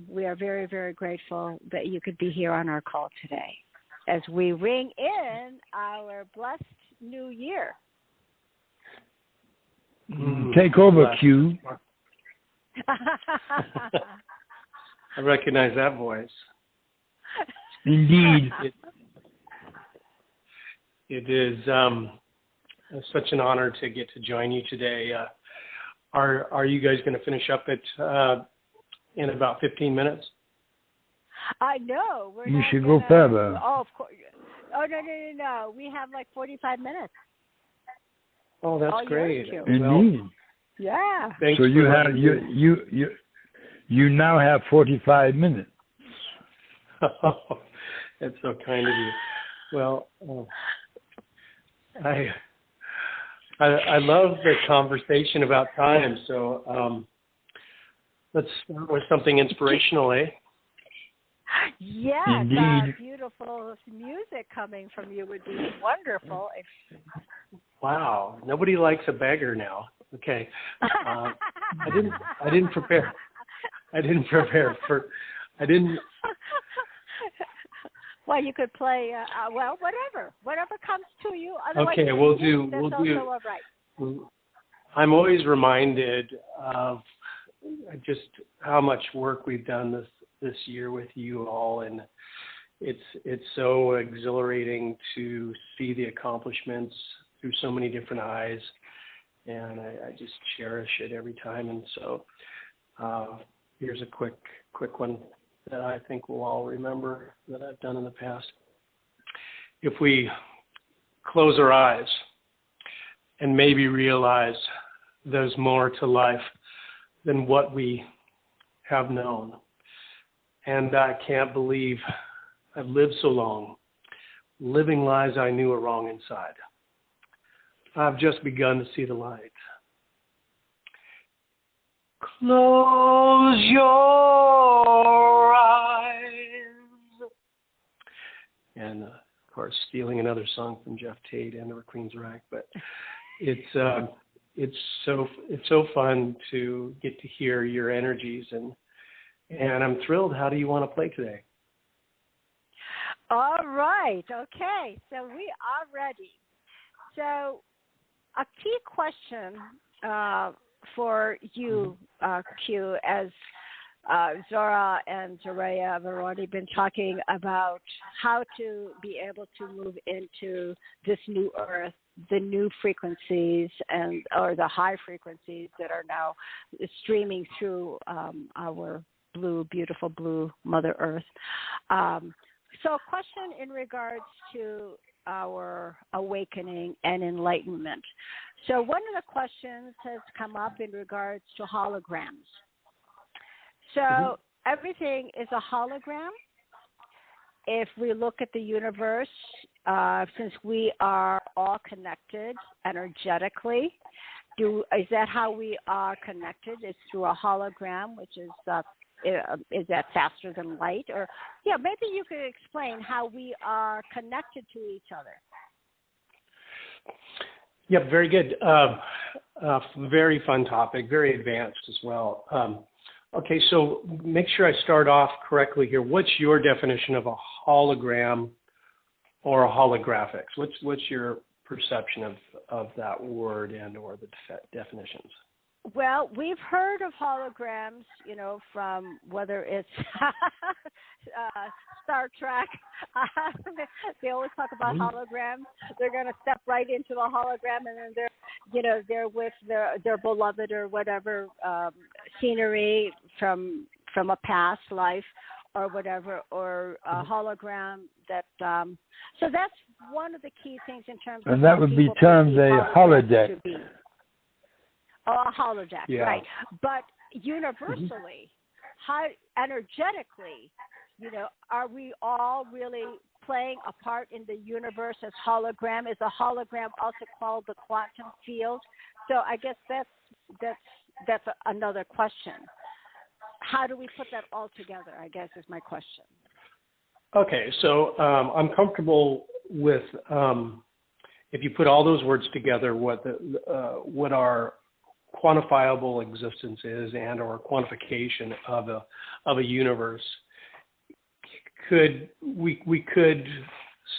we are very, very grateful that you could be here on our call today as we ring in our blessed new year. Take over, Q. I recognize that voice. Indeed. It is such an honor to get to join you today. Are you guys going to finish up at in about 15 minutes? I know. You should go further. Oh, of course. Oh, no. We have like 45 minutes. Oh, that's great. Indeed. Well, yeah. So you now have 45 minutes. That's so kind of you. Well, I love the conversation about time. So let's start with something inspirational, eh? Yes, Indeed. Beautiful music coming from you would be wonderful. Wow, nobody likes a beggar now. Okay, I didn't prepare. Well, you could play. Whatever comes to you. Otherwise, okay, we'll that's do. Also all right. I'm always reminded of just how much work we've done this year with you all, and it's so exhilarating to see the accomplishments through so many different eyes, and I just cherish it every time. And so here's a quick one that I think we'll all remember that I've done in the past. If we close our eyes and maybe realize there's more to life than what we have known. And I can't believe I've lived so long, living lives I knew were wrong inside. I've just begun to see the light. Close your eyes. And of course, stealing another song from Jeff Tate and the Queen's Rack, but it's so fun to get to hear your energies, and I'm thrilled. How do you want to play today? All right. Okay. So we are ready. So a key question for you, Q, as Zorra and Zaraya have already been talking about how to be able to move into this new earth, the new frequencies or the high frequencies that are now streaming through our beautiful blue Mother Earth. So a question in regards to our awakening and enlightenment. So one of the questions has come up in regards to holograms. So everything is a hologram. If we look at the universe, since we are all connected energetically, is that how we are connected? It's through a hologram, which is that faster than light? Or maybe you could explain how we are connected to each other. Yeah, very good. Very fun topic, very advanced as well. Okay, so make sure I start off correctly here. What's your definition of a hologram or a holographics? What's your perception of that word and or the definitions? Well, we've heard of holograms, from whether it's Star Trek. They always talk about holograms. They're going to step right into the hologram, and then they're with their beloved or whatever scenery from a past life or whatever, or a hologram that. So that's one of the key things in terms of. And that would be termed a holodeck. Oh, a holodeck, yeah. Right. But universally, how energetically, are we all really playing a part in the universe as hologram? Is a hologram also called the quantum field? So I guess that's another question. How do we put that all together, I guess, is my question. Okay, so I'm comfortable with if you put all those words together, what our quantifiable existence is and or quantification of a universe. We could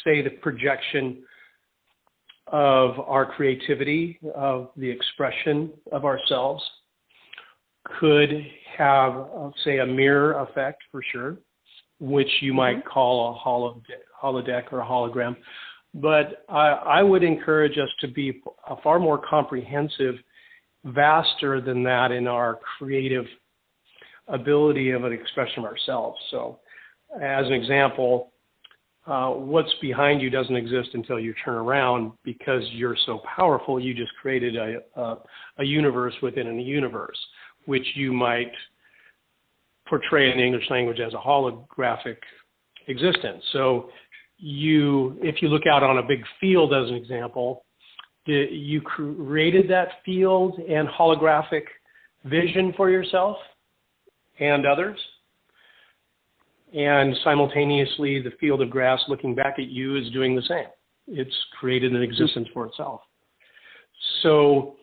say the projection of our creativity, of the expression of ourselves, could have, say, a mirror effect for sure, which you might call a holodeck or a hologram. But I would encourage us to be far more comprehensive, vaster than that in our creative ability of an expression of ourselves. So as an example, what's behind you doesn't exist until you turn around because you're so powerful. You just created a universe within a universe, which you might portray in the English language as a holographic existence. So if you look out on a big field as an example, you created that field and holographic vision for yourself and others. And simultaneously, the field of grass looking back at you is doing the same. It's created an existence for itself. So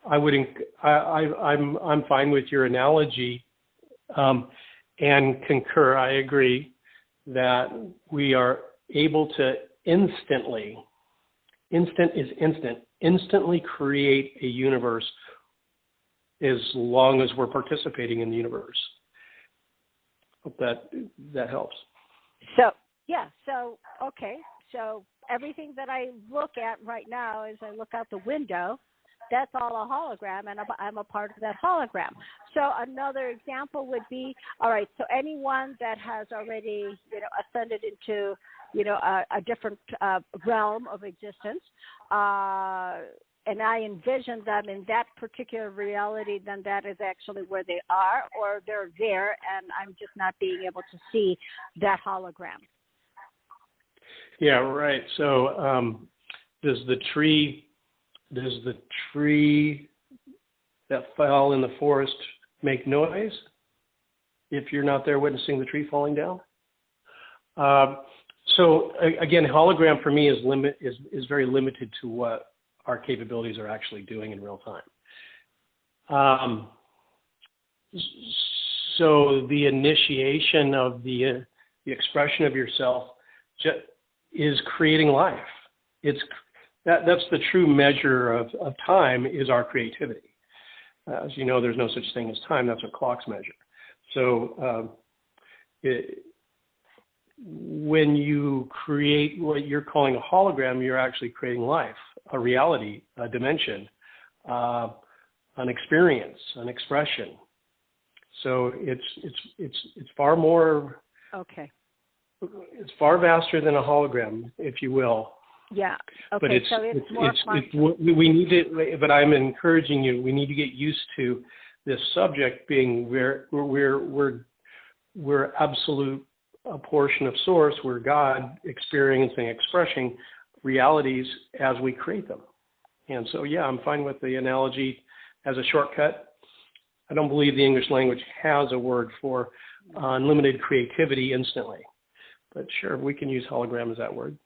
I'm fine with your analogy and concur. I agree that we are able to instantly create a universe as long as we're participating in the universe. Hope that helps. Okay. So everything that I look at right now as I look out the window, that's all a hologram, and I'm a part of that hologram. So another example would be, all right, so anyone that has already, ascended into, a different realm of existence, and I envision them in that particular reality, then that is actually where they are, or they're there, and I'm just not being able to see that hologram. Yeah, right. So does the tree that fell in the forest make noise if you're not there witnessing the tree falling down? So again, hologram for me is very limited to what our capabilities are actually doing in real time. So the initiation of the expression of yourself is creating life. That's the true measure of time, is our creativity. As you know, there's no such thing as time. That's what clocks measure. So when you create what you're calling a hologram, you're actually creating life, a reality, a dimension, an experience, an expression. So it's far more. Okay. It's far vaster than a hologram, if you will. Yeah. Okay. But it's more we need to. But I'm encouraging you. We need to get used to this subject being we're absolute, a portion of source. We're God experiencing, expressing realities as we create them. And so, yeah, I'm fine with the analogy as a shortcut. I don't believe the English language has a word for unlimited creativity instantly. But sure, we can use hologram as that word.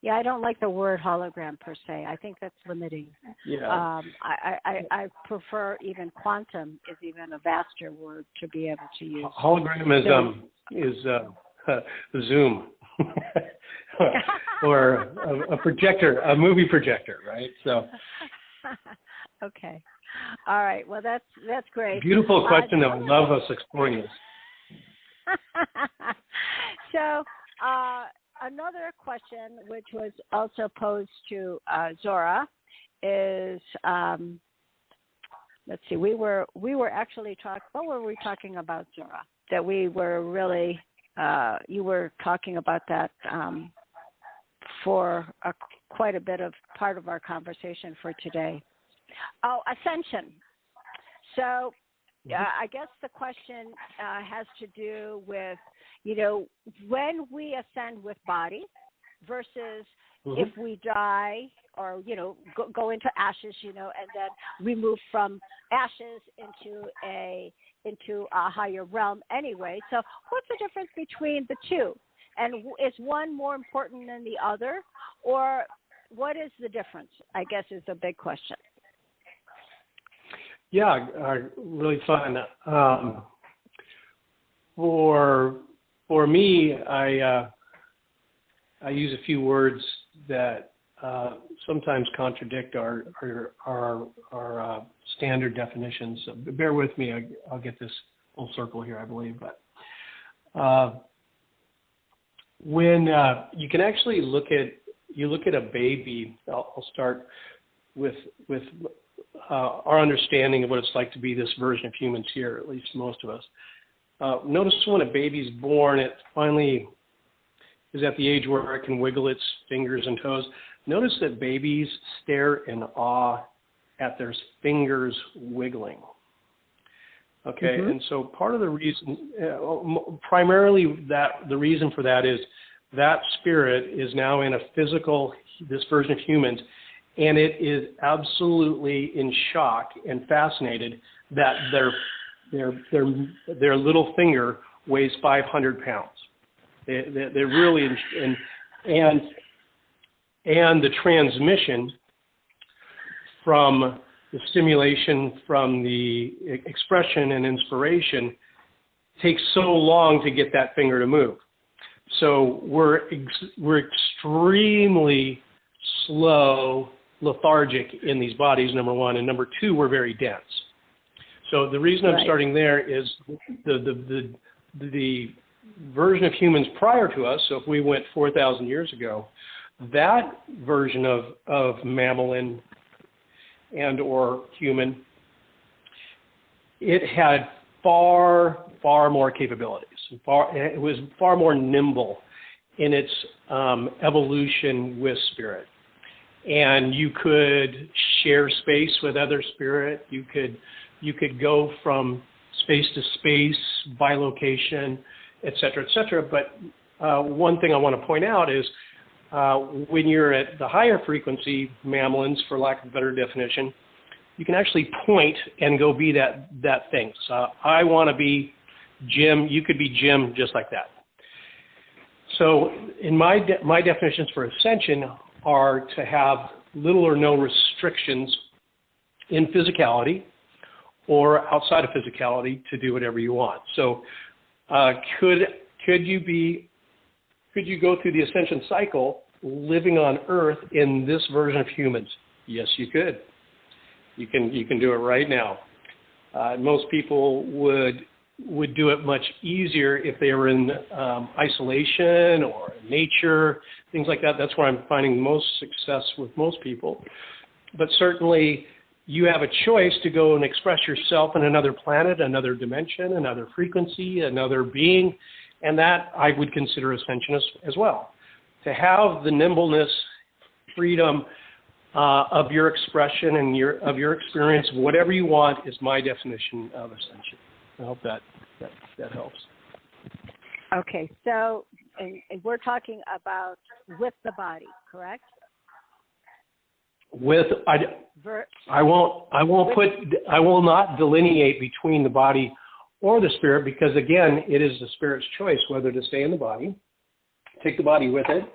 Yeah, I don't like the word hologram per se. I think that's limiting. Yeah. I prefer even quantum is even a vaster word to be able to use. Hologram is Zoom or a projector, a movie projector, right? So. Okay. All right. Well, that's great. Beautiful question, though. I love us exploring this. So another question, which was also posed to Zorra, is let's see. We were actually talking. What were we talking about, Zorra? That we were really. You were talking about that for quite a bit of part of our conversation for today. Oh, ascension. So. I guess the question has to do with, when we ascend with body versus if we die or, go into ashes, and then we move from ashes into a higher realm anyway. So what's the difference between the two? And is one more important than the other? Or what is the difference, I guess, is the big question. Yeah, really fun. For me, I use a few words that sometimes contradict our standard definitions. So bear with me. I'll get this full circle here, I believe. But when you can actually look at a baby, I'll start with our understanding of what it's like to be this version of humans here, at least most of us. notice when a baby's born, it finally is at the age where it can wiggle its fingers and toes. Notice that babies stare in awe at their fingers wiggling. Okay, and so part of the reason, primarily the reason for that is that spirit is now in a physical, this version of humans, and it is absolutely in shock and fascinated that their little finger weighs 500 pounds. They're really, and the transmission from the stimulation, from the expression and inspiration takes so long to get that finger to move. So we're extremely slow, lethargic in these bodies, number one, and number two, we're very dense. So the reason I'm starting there is the version of humans prior to us. So if we went 4,000 years ago, that version of mammal and or human, it had far more capabilities. It was far more nimble in its evolution with spirit. And you could share space with other spirit. You could go from space to space, by location, et cetera, et cetera. But one thing I want to point out is when you're at the higher frequency mammals, for lack of a better definition, you can actually point and go be that thing. So I want to be Jim. You could be Jim just like that. So in my definitions for ascension are to have little or no restrictions in physicality or outside of physicality to do whatever you want. So could you go through the ascension cycle living on Earth in this version of humans? Yes, you could. You can do it right now. Most people would do it much easier if they were in isolation or nature, things like that. That's where I'm finding most success with most people. But certainly you have a choice to go and express yourself in another planet, another dimension, another frequency, another being, and that I would consider ascension as well. To have the nimbleness, freedom of your expression and of your experience, whatever you want, is my definition of ascension. I hope that helps. Okay, so and we're talking about with the body, correct? I will not delineate between the body or the spirit, because again, it is the spirit's choice whether to stay in the body, take the body with it.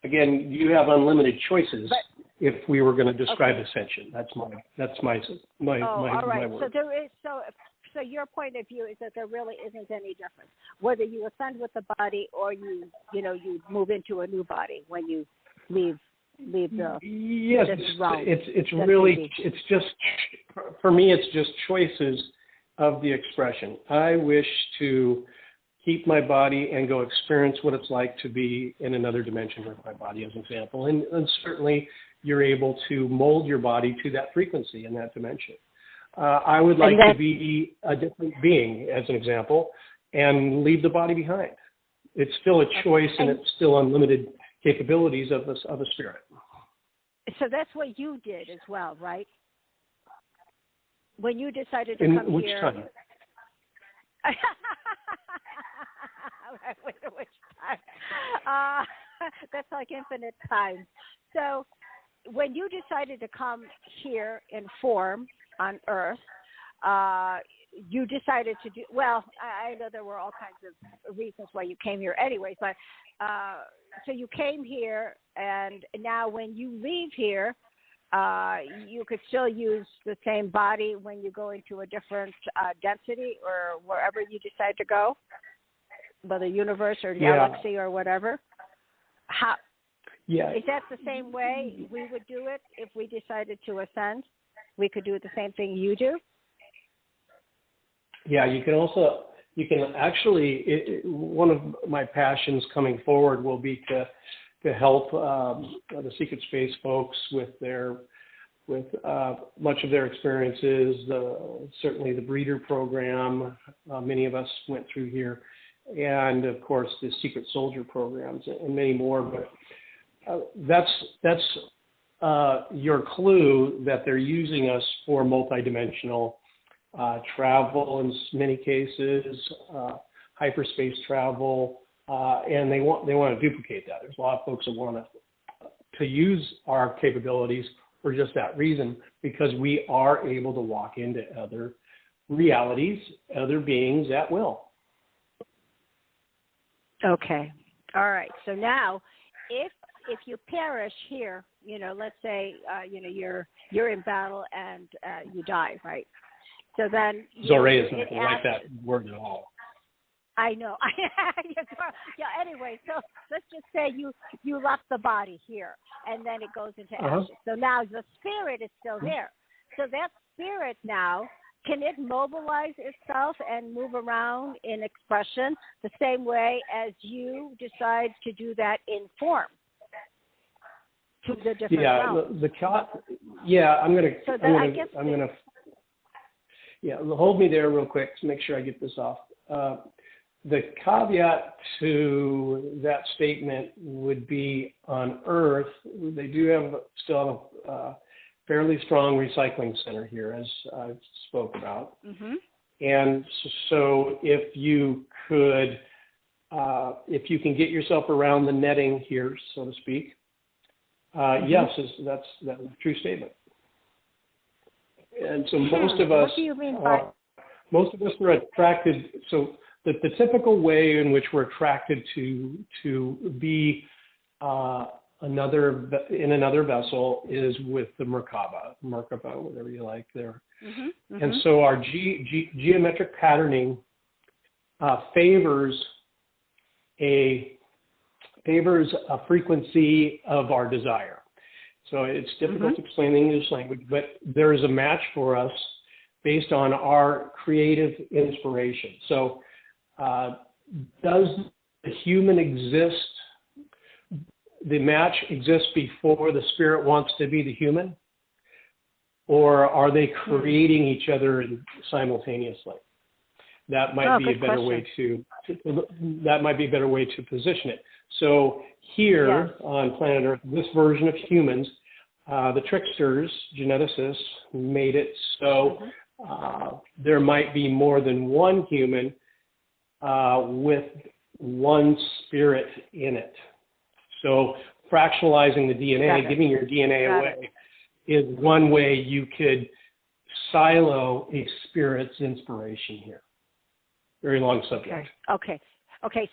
Again, you have unlimited choices. If we were going to describe ascension, that's my all right. word. So your point of view is that there really isn't any difference whether you ascend with the body or you move into a new body when you leave the. Yes, it's just for me. It's just choices of the expression. I wish to keep my body and go experience what it's like to be in another dimension with my body, as an example. And certainly you're able to mold your body to that frequency and that dimension. I would like to be a different being, as an example, and leave the body behind. It's still a choice, and it's still unlimited capabilities of a spirit. So that's what you did as well, right? When you decided to come here. Which time? Which time? That's like infinite time. So when you decided to come here in form on Earth, you decided to do, well, I know there were all kinds of reasons why you came here anyways, but so you came here, and now when you leave here, you could still use the same body when you go into a different density or wherever you decide to go, whether universe or galaxy or whatever. Is that the same way we would do it if we decided to ascend? We could do the same thing you do? Yeah, you can actually, one of my passions coming forward will be to help the Secret Space folks with their with much of their experiences, certainly the breeder program, many of us went through here, and of course the secret soldier programs and many more. But that's your clue that they're using us for multidimensional travel in many cases, hyperspace travel, and they want to duplicate that. There's a lot of folks that want to use our capabilities for just that reason, because we are able to walk into other realities, other beings at will. Okay. All right. So now, if you perish here, let's say you're in battle and you die, right? So then Zorra is not like that word at all. I know. Yeah. Anyway, so let's just say you left the body here, and then it goes into ashes. So now the spirit is still there. So that spirit now, can it mobilize itself and move around in expression the same way as you decide to do that in form to the different realms? Hold me there real quick to make sure I get this off. The caveat to that statement would be on Earth, they do have still a fairly strong recycling center here, as I've spoke about. Mm-hmm. And so if you can get yourself around the netting here, so to speak, yes, that's a true statement. And so most of us, what do you mean by? Most of us are attracted. So the typical way in which we're attracted to be in another vessel is with the Merkaba, whatever you like there. Mm-hmm, mm-hmm. And so our geometric patterning favors a frequency of our desire. So it's difficult to explain in English language, but there is a match for us based on our creative inspiration. So does the human exist? The match exists before the spirit wants to be the human, or are they creating each other simultaneously? That might be a better way to position it. So here on planet Earth, this version of humans, the tricksters, geneticists, made it so there might be more than one human with one spirit in it. So fractionalizing the DNA, giving your DNA away, is one way you could silo a spirit's inspiration here. Very long subject. Okay.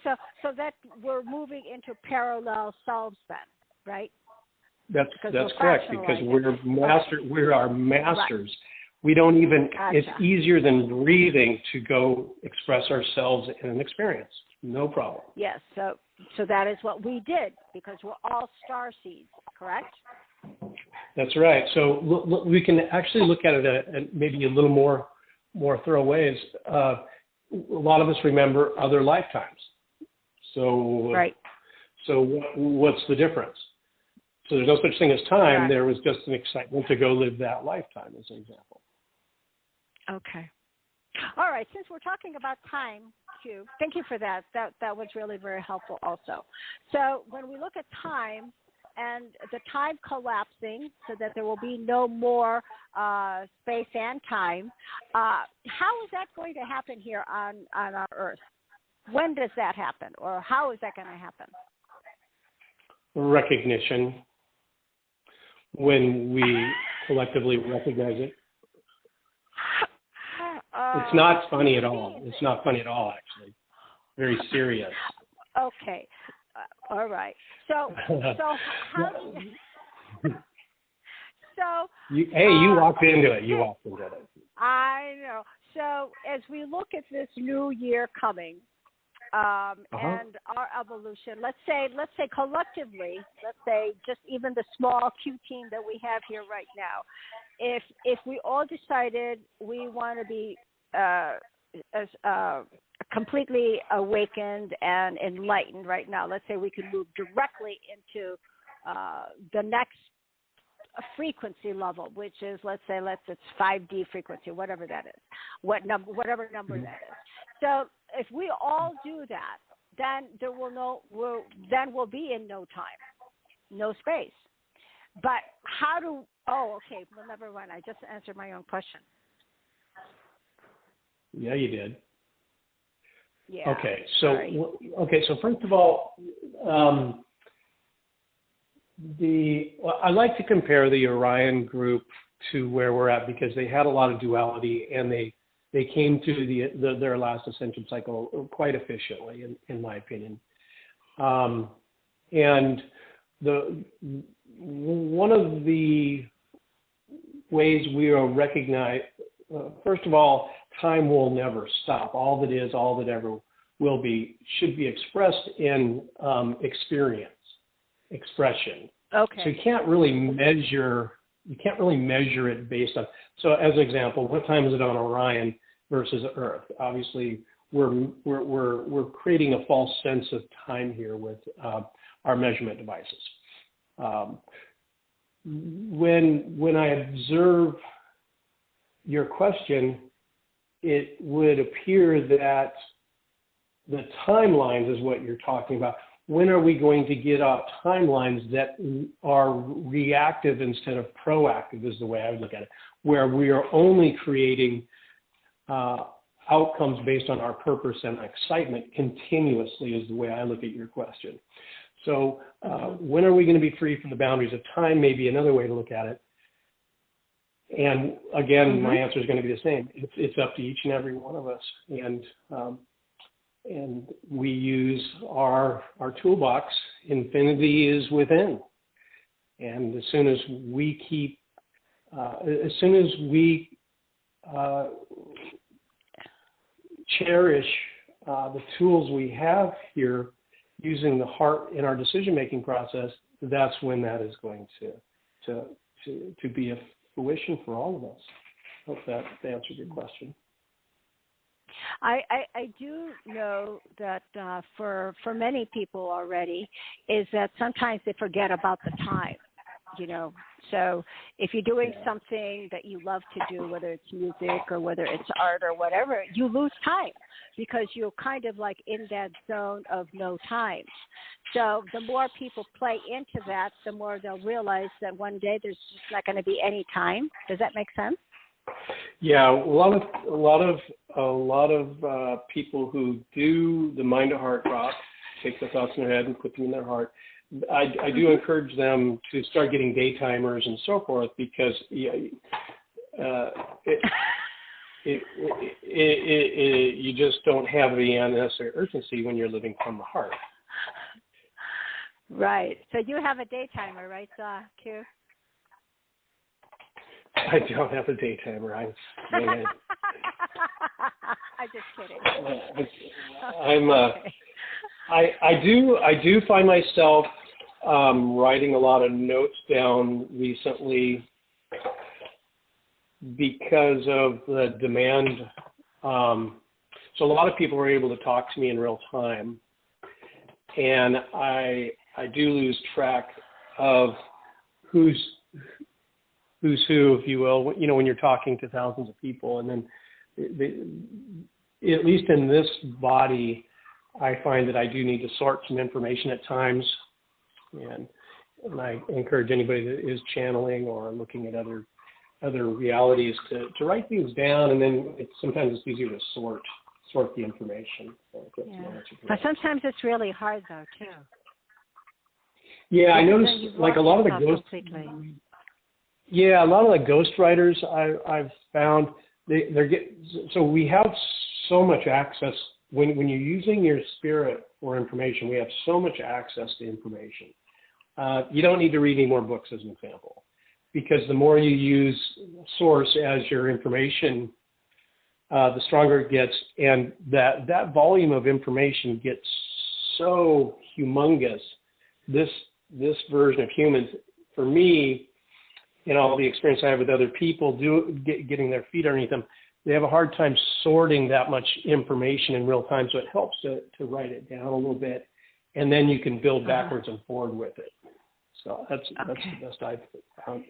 So that we're moving into parallel selves then, right? That's correct, because we are masters. Right. We don't even. Gotcha. It's easier than breathing to go express ourselves in an experience. No problem. Yes. So that is what we did, because we're all star seeds, correct? That's right. So we can actually look at it at maybe a little more thorough ways. A lot of us remember other lifetimes. So right. So what's the difference? So there's no such thing as time. Right. There was just an excitement to go live that lifetime, as an example. Okay. All right. Since we're talking about time, Q, thank you for that. That was really very helpful also. So when we look at time and the time collapsing so that there will be no more space and time, how is that going to happen here on our Earth? When does that happen, or how is that going to happen? Recognition. When we collectively recognize it. It's not funny at all. It's not funny at all, actually. Very serious. Okay. All right. So how do you... you walked into it. You walked into it. I know. So as we look at this new year coming, and our evolution, let's say collectively, let's say just even the small Q team that we have here right now, if we all decided we want to be completely awakened and enlightened right now, let's say we could move directly into the next a frequency level, which is, let's say it's 5D frequency, whatever that is, whatever number that is. So if we all do that, then we'll be in no time, no space. But well, never mind. I just answered my own question. Yeah, you did. Yeah. Okay, so first of all, I like to compare the Orion group to where we're at because they had a lot of duality and they came to their last ascension cycle quite efficiently, in my opinion. And one of the ways we are recognized, first of all, time will never stop. All that is, all that ever will be, should be expressed in expression. Okay. So you can't really measure it based on. So as an example, what time is it on Orion versus Earth? Obviously, we're creating a false sense of time here with our measurement devices. When I observe your question, it would appear that the timelines is what you're talking about. When are we going to get out timelines that are reactive instead of proactive is the way I would look at it, where we are only creating outcomes based on our purpose and excitement continuously is the way I look at your question. So when are we going to be free from the boundaries of time may be another way to look at it. And again, my answer is going to be the same. It's up to each and every one of us. And we use our toolbox. Infinity is within. And as soon as we cherish the tools we have here, using the heart in our decision-making process, that's when that is going to be a fruition for all of us. Hope that answered your question. I do know that for many people already is that sometimes they forget about the time, So if you're doing something that you love to do, whether it's music or whether it's art or whatever, you lose time because you're kind of like in that zone of no time. So the more people play into that, the more they'll realize that one day there's just not going to be any time. Does that make sense? Yeah, a lot of people who do the mind to heart drop, take the thoughts in their head and put them in their heart. I do encourage them to start getting day timers and so forth because you just don't have the unnecessary urgency when you're living from the heart. Right. So you have a day timer, right, Q? I don't have a day timer. I'm just kidding. I do find myself writing a lot of notes down recently because of the demand. So a lot of people are able to talk to me in real time, and I do lose track of who's who, if you will, when you're talking to thousands of people. And then at least in this body, I find that I do need to sort some information at times. And I encourage anybody that is channeling or looking at other realities to write things down. And then sometimes it's easier to sort the information. So but sometimes it's really hard, though, too. Yeah, I noticed like a lot of the ghost. Yeah, a lot of the ghostwriters I've found so we have so much access when you're using your spirit for information. We have so much access to information. You don't need to read any more books, as an example, because the more you use source as your information, the stronger it gets, and that volume of information gets so humongous. This version of humans, for me, in all the experience I have with other people getting their feet underneath them, they have a hard time sorting that much information in real time. So it helps to write it down a little bit, and then you can build backwards and forward with it. So that's the best I've found.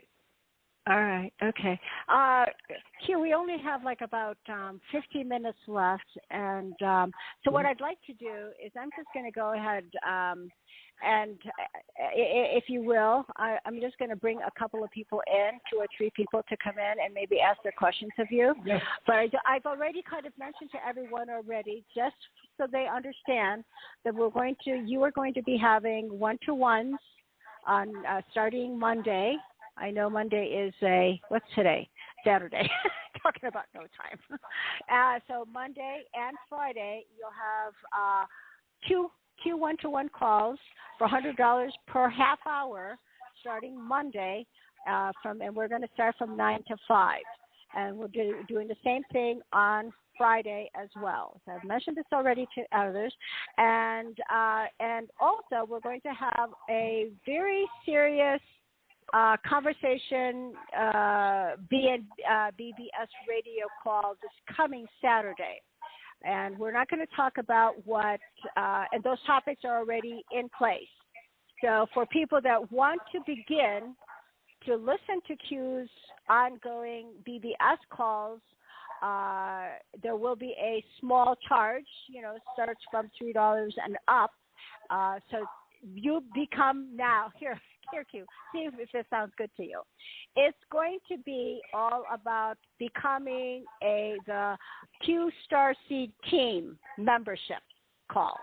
All right. Okay. Q, we only have like about 15 minutes left. And so what I'd like to do is I'm just going to go ahead and if you will, I'm just going to bring a couple of people in, 2 or 3 people to come in and maybe ask their questions of you. Yes. But I've already kind of mentioned to everyone already, just so they understand that you are going to be having one-to-ones on starting Monday. I know Monday is what's today? Saturday. Talking about no time. So Monday and Friday, you'll have two one-to-one calls for $100 per half hour starting Monday, and we're going to start from 9 to 5. And we're doing the same thing on Friday as well. So I've mentioned this already to others. And also we're going to have a very serious conversation BBS radio call this coming Saturday. And we're not going to talk about and those topics are already in place. So for people that want to begin to listen to Q's ongoing BBS calls, there will be a small charge, starts from $3 and up. So you become now, here, Q, see if this sounds good to you. It's going to be all about becoming the Q Starseed Team membership call.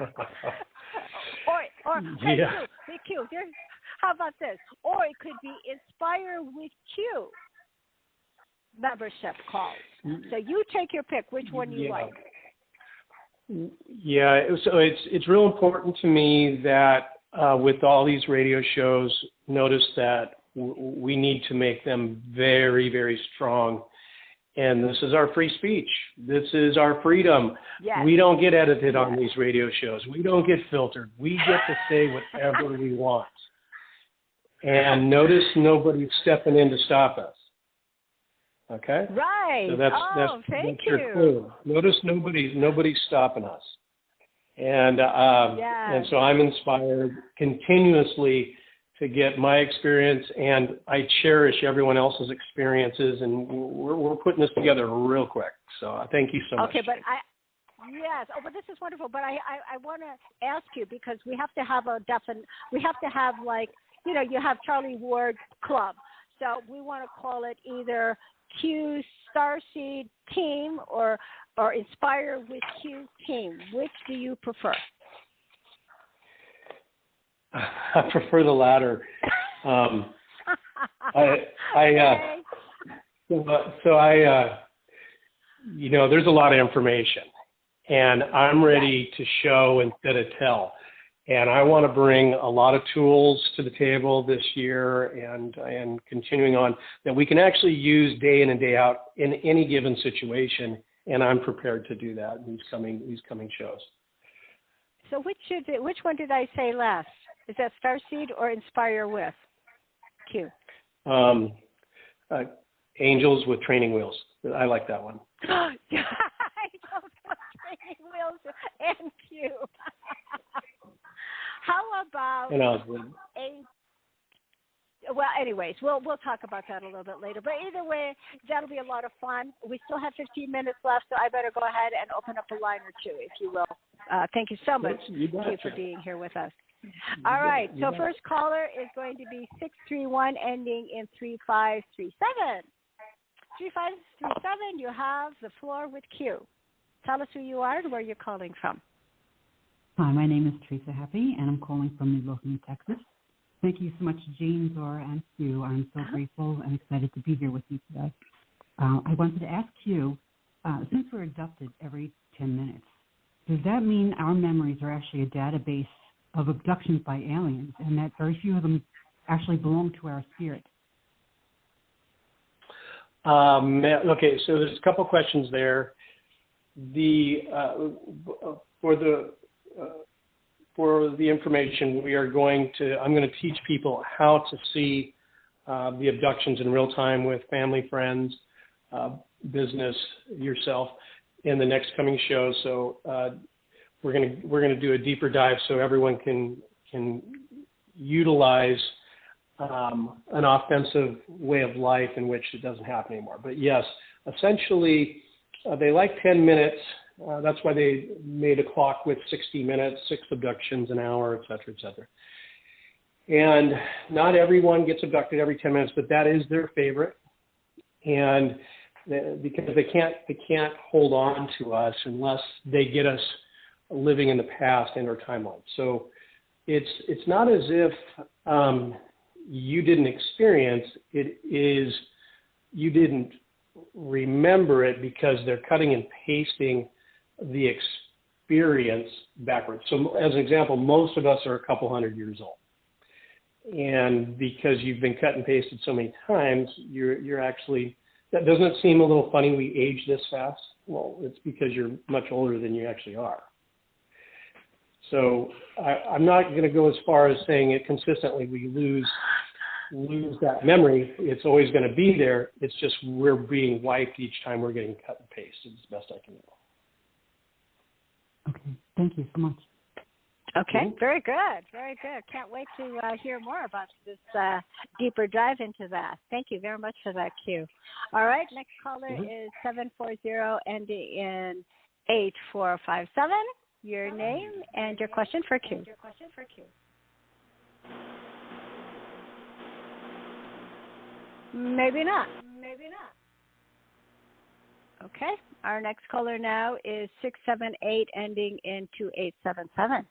or hey Q, how about this? Or it could be Inspire with Q membership calls. So you take your pick, which one you like. Yeah, so it's real important to me that with all these radio shows, notice that we need to make them very, very strong. And this is our free speech. This is our freedom. Yes. We don't get edited on these radio shows. We don't get filtered. We get to say whatever we want. And notice nobody's stepping in to stop us. Okay? Right. So that's your clue. Notice nobody's stopping us. And and so I'm inspired continuously to get my experience, and I cherish everyone else's experiences, and we're putting this together real quick. So thank you so much. Okay, but yes. Oh, but this is wonderful. But I want to ask you, because we have to have you have Charlie Ward Club. So we want to call it either Q Starseed Team or Inspire with Q Team. Which do you prefer? I prefer the latter. There's a lot of information, and I'm ready to show instead of tell. And I want to bring a lot of tools to the table this year and continuing on that we can actually use day in and day out in any given situation. And I'm prepared to do that in these coming shows. So which one did I say last? Is that Starseed or Inspire with Q? Angels with training wheels. I like that one. Angels with training wheels and Q. How about well, anyways, we'll talk about that a little bit later. But either way, that'll be a lot of fun. We still have 15 minutes left, so I better go ahead and open up a line or two, if you will. Thank you so much, Q, for being here with us. All right, so first caller is going to be 631 ending in 3537. 3537, you have the floor with Q. Tell us who you are and where you're calling from. Hi, my name is Teresa Happy, and I'm calling from Midlothian, Texas. Thank you so much, Jean, Zorra, and Q. I'm so grateful and excited to be here with you today. I wanted to ask you, since we're abducted every 10 minutes, does that mean our memories are actually a database of abductions by aliens, and that very few of them actually belong to our spirit? Okay, so there's a couple questions there. For the information, I'm going to teach people how to see the abductions in real time with family, friends, business, yourself in the next coming show. So we're going to do a deeper dive so everyone can utilize an offensive way of life in which it doesn't happen anymore. But yes, essentially, they like 10 minutes. That's why they made a clock with 60 minutes, 6 abductions an hour, et cetera, et cetera. And not everyone gets abducted every 10 minutes, but that is their favorite. And because they can't hold on to us unless they get us living in the past and our timeline. So it's not as if you didn't experience it, is you didn't remember it because they're cutting and pasting the experience backwards. So as an example, most of us are a couple hundred years old. And because you've been cut and pasted so many times, you're actually, that doesn't it seem a little funny we age this fast? Well, it's because you're much older than you actually are. So I'm not going to go as far as saying it consistently we lose that memory. It's always going to be there. It's just we're being wiped each time we're getting cut and pasted as best I can do. Okay, thank you so much. Okay, very good, very good. Can't wait to hear more about this deeper dive into that. Thank you very much for that, Q. All right, next caller is 740 ending in 8457. Your name and your question for Q. Maybe not. Okay, our next caller now is 678 ending in 2877.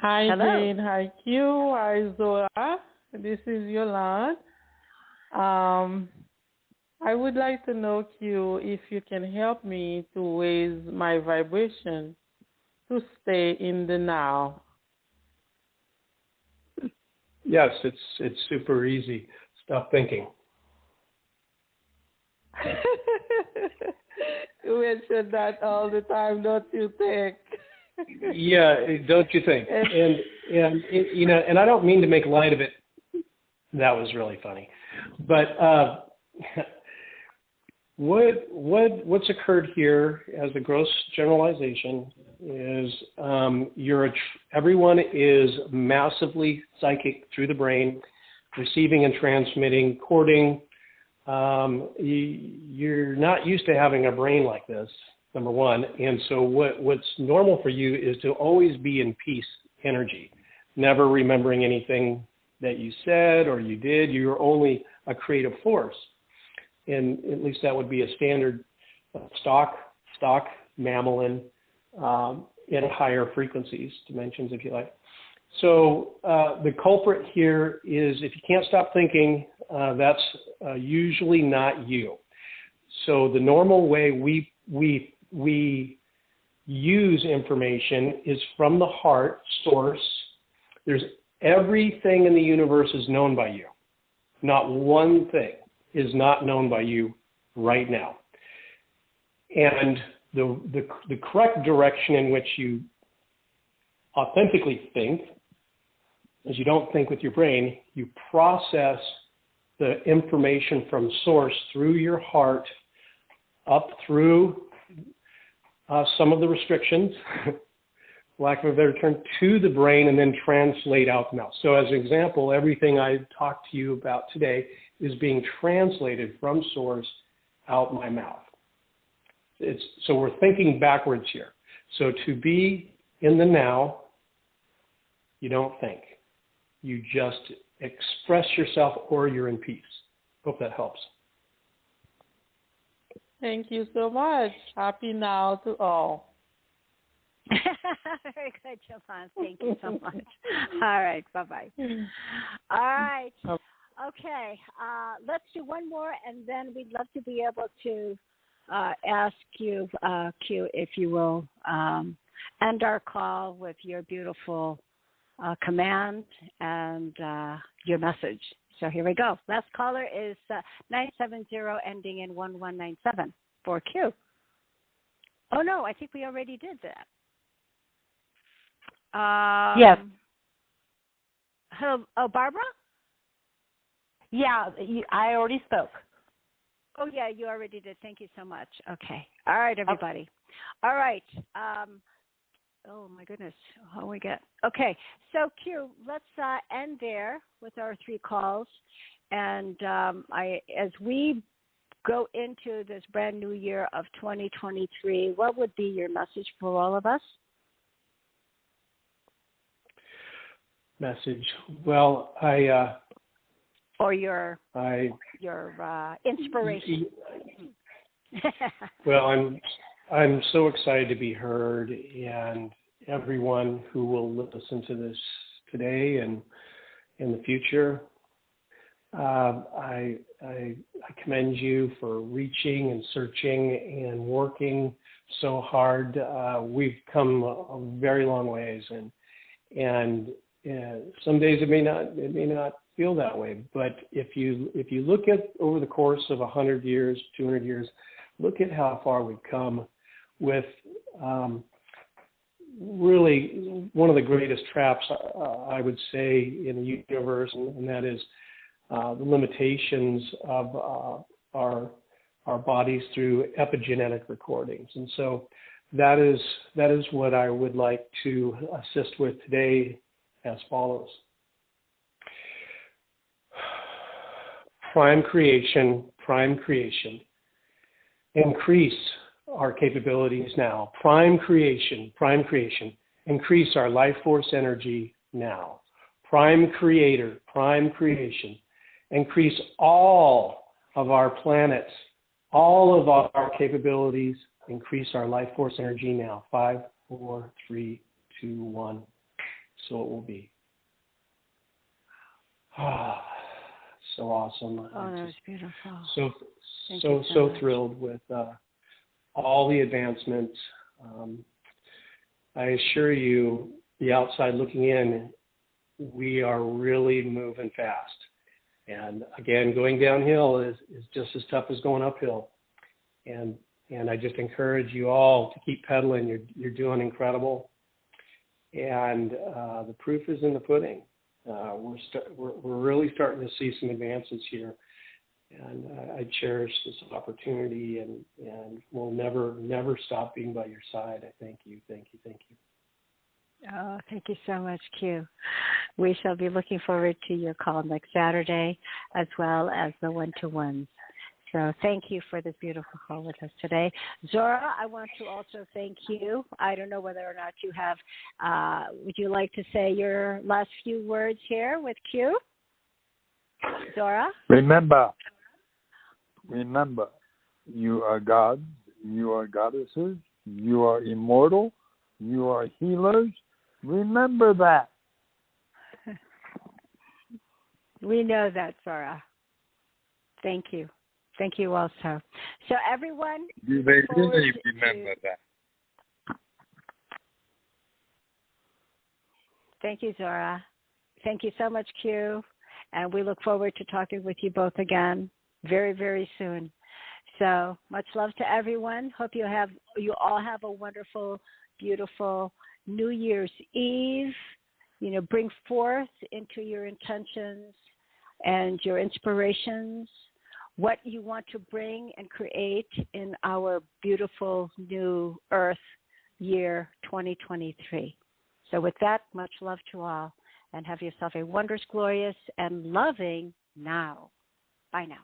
Hi, Hello. Jane. Hi, Q. Hi, Zorra. This is Yolande. I would like to know, Q, if you can help me to raise my vibration to stay in the now. Yes, it's super easy. Stop thinking. You mention that all the time, don't you think? Yeah, don't you think? And you know, and I don't mean to make light of it. That was really funny, but what's occurred here as a gross generalization is everyone is massively psychic through the brain, receiving and transmitting, coding. You're not used to having a brain like this, number one. And so what's normal for you is to always be in peace energy, never remembering anything that you said or you did. You're only a creative force. And at least that would be a standard stock mammalian at higher frequencies, dimensions, if you like. So the culprit here is if you can't stop thinking, that's usually not you. So the normal way we use information is from the heart source. There's everything in the universe is known by you. Not one thing is not known by you right now. And the correct direction in which you authentically think is you don't think with your brain, you process the information from source through your heart up through some of the restrictions, lack of a better term, to the brain and then translate out the mouth. So as an example, everything I talked to you about today is being translated from source out my mouth. So we're thinking backwards here. So to be in the now, you don't think. You just express yourself or you're in peace. Hope that helps. Thank you so much. Happy now to all. Very good, Jovan. Thank you so much. All right. Bye-bye. All right. Okay. Let's do one more, and then we'd love to be able to ask you, Q, if you will end our call with your beautiful command and your message. So here we go. Last caller is 970 ending in 1197 for Q. Oh, no, I think we already did that. Yes. Hello, Barbara? Yeah, I already spoke. Oh, yeah, you already did. Thank you so much. Okay. All right, everybody. All right. Oh my goodness. Oh, we get okay. So Q, let's end there with our 3 calls, and as we go into this brand new year of 2023, what would be your message for all of us? Message. Well, or your inspiration. Well, I'm so excited to be heard, and everyone who will listen to this today and in the future, I commend you for reaching and searching and working so hard. We've come a very long ways, and some days it may not feel that way. But if you look at over the course of 100 years, 200 years, look at how far we've come with really one of the greatest traps, I would say, in the universe, and that is the limitations of our bodies through epigenetic recordings. And so that is what I would like to assist with today as follows. Prime creation. Increase our capabilities now. Prime creation. Increase our life force energy now. Prime creation. Increase all of our planets, all of our capabilities. Increase our life force energy now. 5, 4, 3, 2, 1. So it will be. So awesome. Oh, that was beautiful. So thrilled with all the advancements. I assure you, the outside looking in, we are really moving fast. And again, going downhill is just as tough as going uphill. And I just encourage you all to keep pedaling. You're doing incredible. And the proof is in the pudding. We're really starting to see some advances here, and I cherish this opportunity, and will never stop being by your side. I thank you. Oh, thank you so much, Q. We shall be looking forward to your call next Saturday, as well as the one-to-ones. So thank you for this beautiful call with us today. Zorra, I want to also thank you. I don't know whether or not you have, would you like to say your last few words here with Q? Zorra? Remember, you are gods, you are goddesses, you are immortal, you are healers. Remember that. We know that, Zorra. Thank you. Thank you also. So everyone, do they really remember that? Thank you, Zorra. Thank you so much, Q. And we look forward to talking with you both again very, very soon. So much love to everyone. Hope you all have a wonderful, beautiful New Year's Eve. Bring forth into your intentions and your inspirations what you want to bring and create in our beautiful new Earth year 2023. So with that, much love to all, and have yourself a wondrous, glorious, and loving now. Bye now.